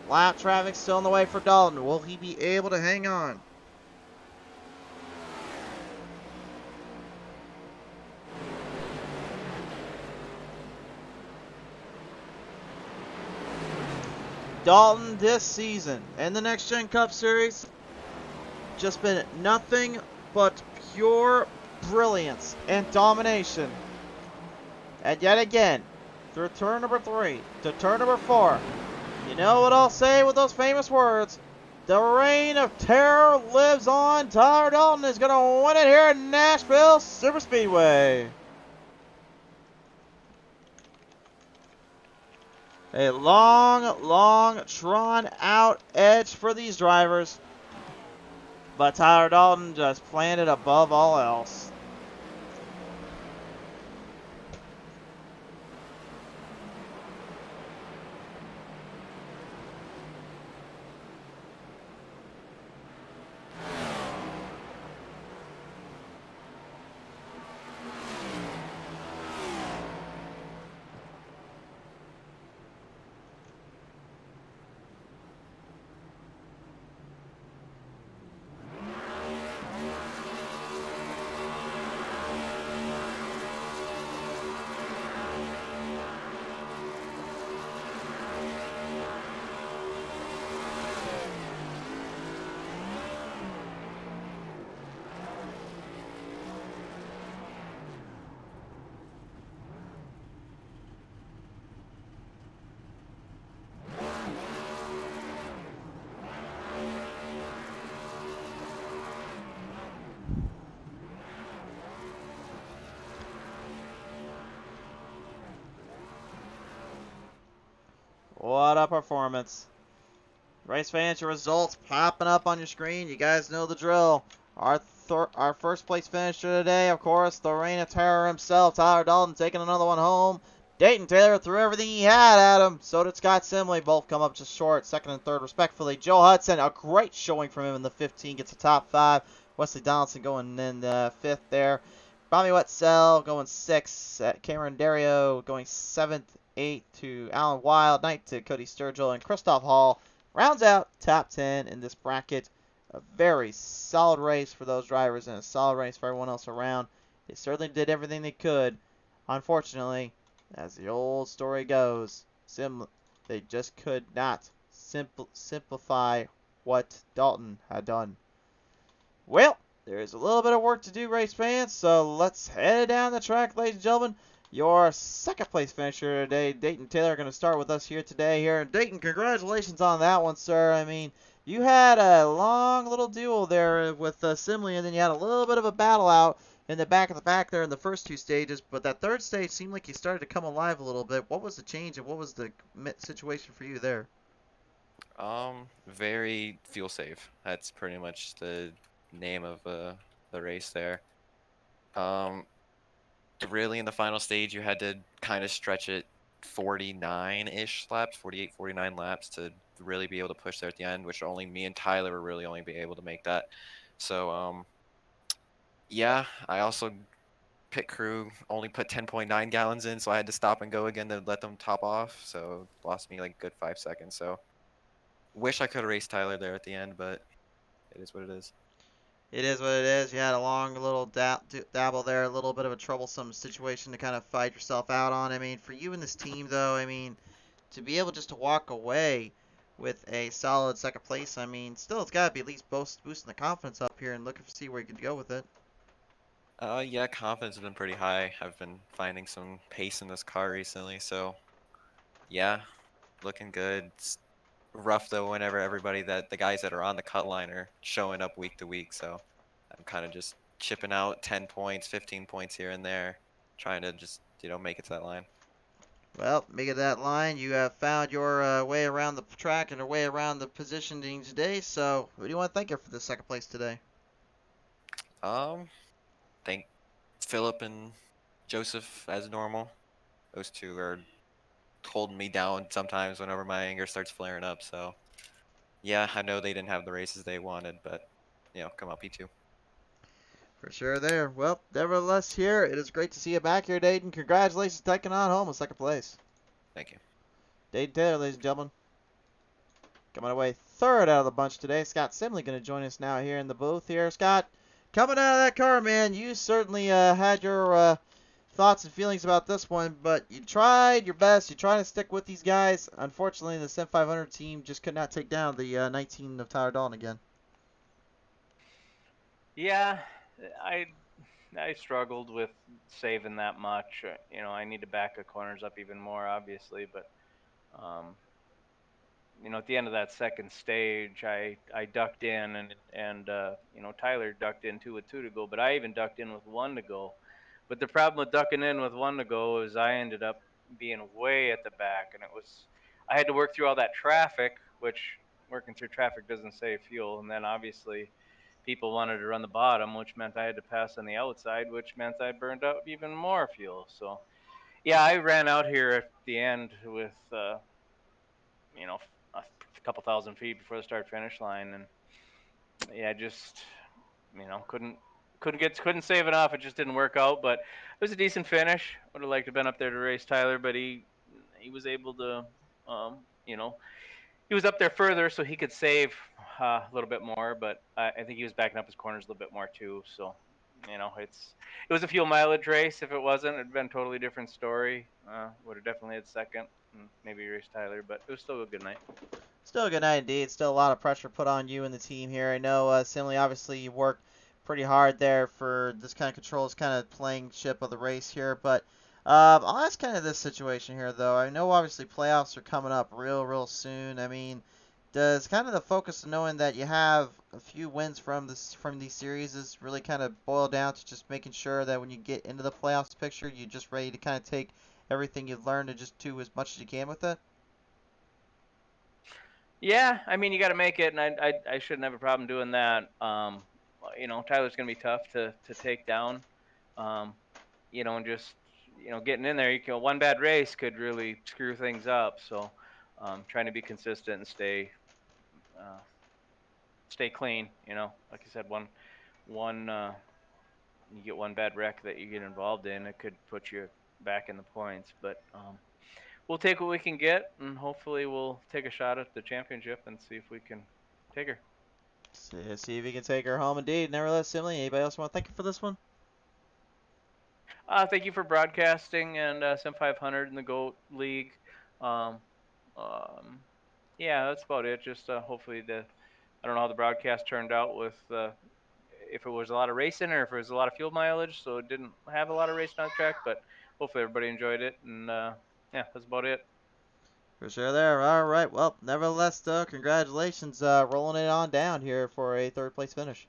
Lap traffic still in the way for Dalton. Will he be able to hang on? Dalton this season in the Next Gen Cup Series just been nothing but pure brilliance and domination. And yet again, through turn number 3 to turn number 4, you know what I'll say with those famous words? The reign of terror lives on. Tyler Dalton is going to win it here at Nashville Superspeedway. A long, drawn out edge for these drivers. But Tyler Dalton just planted above all else. What a performance. Race fans, your results popping up on your screen. You guys know the drill. Our first place finisher today, of course, the reign of terror himself, Tyler Dalton, taking another one home. Dayton Taylor threw everything he had at him. So did Scott Simley. Both come up just short, second and third respectfully. Joe Hudson, a great showing from him in the 15, gets a top 5. Wesley Donaldson going in the 5th there. Bobby Wetzel going 6th. Cameron Dario going 7th. 8 to Alan Wild, 9th to Cody Sturgill, and Christoph Hall rounds out top 10 in this bracket a very solid race for those drivers and a solid race for everyone else around. They certainly did everything they could. Unfortunately, as the old story goes, they just could not simplify what Dalton had done. Well, there is a little bit of work to do, race fans, so let's head down the track, ladies and gentlemen. Your second place finisher today, Dayton Taylor, going to start with us here today. Here, Dayton, congratulations on that one, sir. I mean, you had a long little duel there with Simley, and then you had a little bit of a battle out in the back of the pack there in the first two stages. But that third stage seemed like you started to come alive a little bit. What was the change, and what was the situation for you there? Very fuel safe. That's pretty much the name of the race there. Um, really in the final stage, you had to kind of stretch it 49-ish laps, 48, 49 laps to really be able to push there at the end, which only me and Tyler were really only be able to make that. So, yeah, I also pit crew only put 10.9 gallons in, so I had to stop and go again to let them top off. So lost me like a good 5 seconds. So wish I could have raced Tyler there at the end, but it is what it is. It is what it is. You had a long little dabble there, a little bit of a troublesome situation to kind of fight yourself out on. I mean, for you and this team, though, I mean, to be able just to walk away with a solid second place, I mean, still it's got to be at least boosting the confidence up here and looking to see where you can go with it. Yeah, confidence has been pretty high. I've been finding some pace in this car recently, so yeah, looking good. It's rough though whenever everybody that the guys that are on the cut line are showing up week to week, so I'm kind of just chipping out 10 points, 15 points here and there, trying to just, make it to that line. Well, make it that line. You have found your way around the track and your way around the positioning today. So, who do you want to thank you for the second place today? Um, Thank Philip and Joseph as normal. Those two are holding me down sometimes whenever my anger starts flaring up, so yeah, I know they didn't have the races they wanted, but come out P2. For sure there. Well, nevertheless, here, it is great to see you back here, Dayton. Congratulations taking on home in second place. Thank you. Dayton Taylor, ladies and gentlemen. Coming away third out of the bunch today. Scott Simley going to join us now here in the booth here. Scott, coming out of that car, man, you certainly had your thoughts and feelings about this one, but you tried your best. You tried to stick with these guys. Unfortunately, the Sim 500 team just could not take down the 19 of Tyler Dalton again. Yeah, I I struggled with saving that much. I need to back the corners up even more, obviously, but um, at the end of that second stage, I ducked in and Tyler ducked in two with two to go, but I even ducked in with one to go. But the problem with ducking in with one to go is I ended up being way at the back, and I had to work through all that traffic, which working through traffic doesn't save fuel, and then obviously people wanted to run the bottom, which meant I had to pass on the outside, which meant I burned up even more fuel. So yeah, I ran out here at the end with you know a couple thousand feet before the start finish line, and yeah, just couldn't save enough. It just didn't work out, but it was a decent finish. Would have liked to have been up there to race Tyler, but he was able to, um, you know, he was up there further, so he could save a little bit more. But I think he was backing up his corners a little bit more too. So it was a fuel mileage race. If it wasn't, it'd been a totally different story. Would have definitely had second, and maybe race Tyler, but it was still a good night. Still a good night indeed. Still a lot of pressure put on you and the team here. I know, Simley, obviously you worked pretty hard there for this kind of control, this kind of playing ship of the race here. But I'll ask kind of this situation here, though. I know obviously playoffs are coming up real soon. I mean, does kind of the focus of knowing that you have a few wins from these series is really kind of boil down to just making sure that when you get into the playoffs picture, you're just ready to kind of take everything you've learned and just do as much as you can with it? Yeah, I mean you got to make it, and I shouldn't have a problem doing that. Tyler's gonna be tough to take down. Um, and just getting in there, one bad race could really screw things up. So, trying to be consistent and uh, stay clean. Like I said, one you get one bad wreck that you get involved in, it could put you back in the points. But we'll take what we can get, and hopefully we'll take a shot at the championship and see if we can take her. See if he can take her home indeed. Nevertheless, Simile, anybody else want to thank you for this one? Thank you for broadcasting and Sim 500 in the GOAT League. Um, yeah, that's about it. Just hopefully I don't know how the broadcast turned out with if it was a lot of racing or if it was a lot of fuel mileage, so it didn't have a lot of racing on the track. But hopefully everybody enjoyed it, and yeah, that's about it. For sure there. All right. Well, nevertheless, though, congratulations rolling it on down here for a third place finish.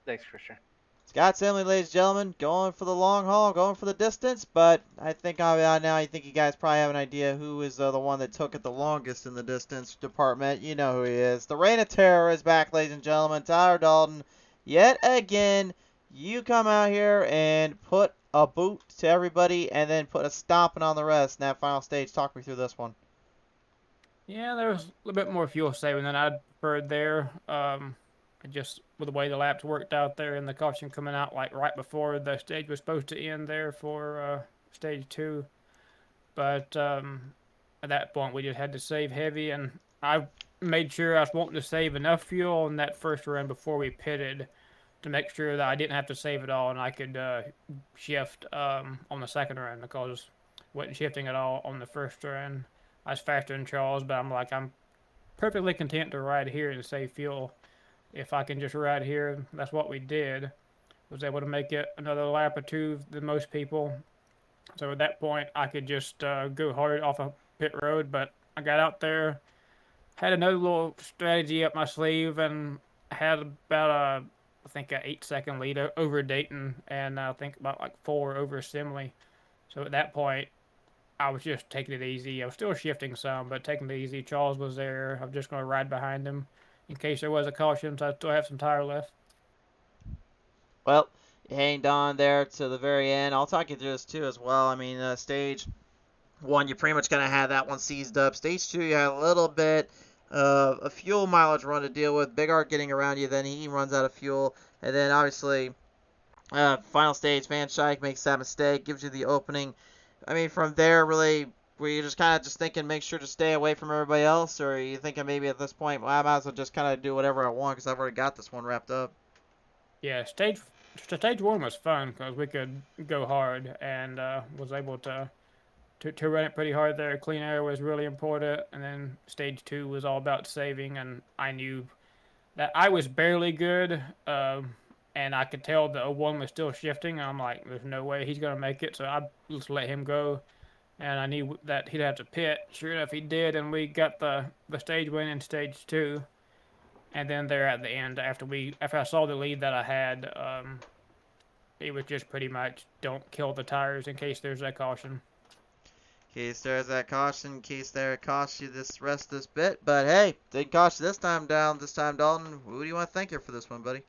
Thanks, Christian. Scott Simley, ladies and gentlemen, going for the long haul, going for the distance, but I think now I think you guys probably have an idea who is the one that took it the longest in the distance department. You know who he is. The Reign of Terror is back, ladies and gentlemen. Tyler Dalton, yet again, you come out here and put a boot to everybody and then put a stomping on the rest in that final stage. Talk me through this one. Yeah, there was a little bit more fuel saving than I'd preferred there. Just with the way the laps worked out there and the caution coming out like right before the stage was supposed to end there for stage 2. But at that point, we just had to save heavy, and I made sure I was wanting to save enough fuel in that first run before we pitted to make sure that I didn't have to save it all and I could shift on the second run because I wasn't shifting at all on the first run. I was faster than Charles, but I'm perfectly content to ride here and save fuel. If I can just ride here, that's what we did. Was able to make it another lap or two than most people. So at that point, I could just go hard off a pit road, but I got out there, had another little strategy up my sleeve, and had about I think an 8-second lead over Dayton, and I think about like 4 over Simley. So at that point, I was just taking it easy. I was still shifting some, but taking it easy. Charles was there. I was just going to ride behind him in case there was a caution, so I still have some tire left. Well, you hanged on there to the very end. I'll talk you through this too as well. I mean, stage 1, you pretty much going to have that one seized up. Stage 2, you had a little bit of a fuel mileage run to deal with. Big Art getting around you, then he runs out of fuel. And then obviously, final stage, Van Schaik makes that mistake, gives you the opening. I mean, from there, really, were you just kind of just thinking, make sure to stay away from everybody else? Or are you thinking maybe at this point, well, I might as well just kind of do whatever I want because I've already got this one wrapped up? Yeah, stage 1 was fun because we could go hard and was able to run it pretty hard there. Clean air was really important, and then stage 2 was all about saving, and I knew that I was barely good, and I could tell the 1 was still shifting. I'm like, there's no way he's going to make it, so I just let him go, and I knew that he'd have to pit. Sure enough, he did, and we got the stage win in stage 2. And then there at the end, after I saw the lead that I had, it was just pretty much don't kill the tires in case there's that caution. In case there's that caution, in case there it costs you this rest of this bit. But hey, didn't cost you this time, Dalton. Who do you want to thank here for this one, buddy?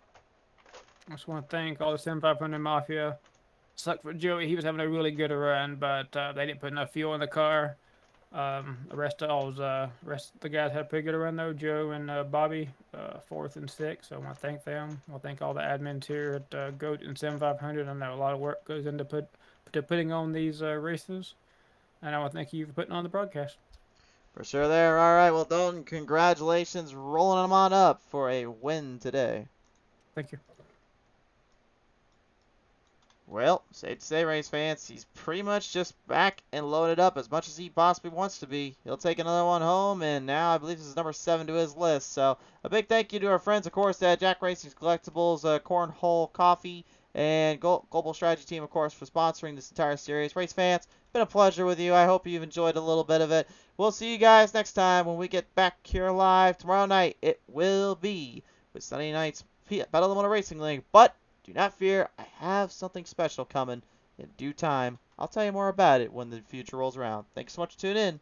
I just want to thank all the Sim 500 Mafia. Sucked for Joey. He was having a really good run, but they didn't put enough fuel in the car. The rest of the guys had a pretty good run though. Joe and Bobby, 4th and 6th. So I want to thank them. I want to thank all the admins here at GOAT and Sim 500. I know a lot of work goes into putting on these races, and I want to thank you for putting on the broadcast. For sure there. All right, well, Dalton, congratulations. Rolling them on up for a win today. Thank you. Well, safe to say, race fans, he's pretty much just back and loaded up as much as he possibly wants to be. He'll take another one home, and now I believe this is number 7 to his list. So a big thank you to our friends, of course, at Jack Racing's Collectibles, Cornhole Coffee, and Global Strategy Team, of course, for sponsoring this entire series. Race fans, been a pleasure with you. I hope you've enjoyed a little bit of it. We'll see you guys next time when we get back here live tomorrow night. It will be with Sunday night's Battle of the Motor Racing League, but do not fear, I have something special coming in due time. I'll tell you more about it when the future rolls around. Thanks so much for tuning in.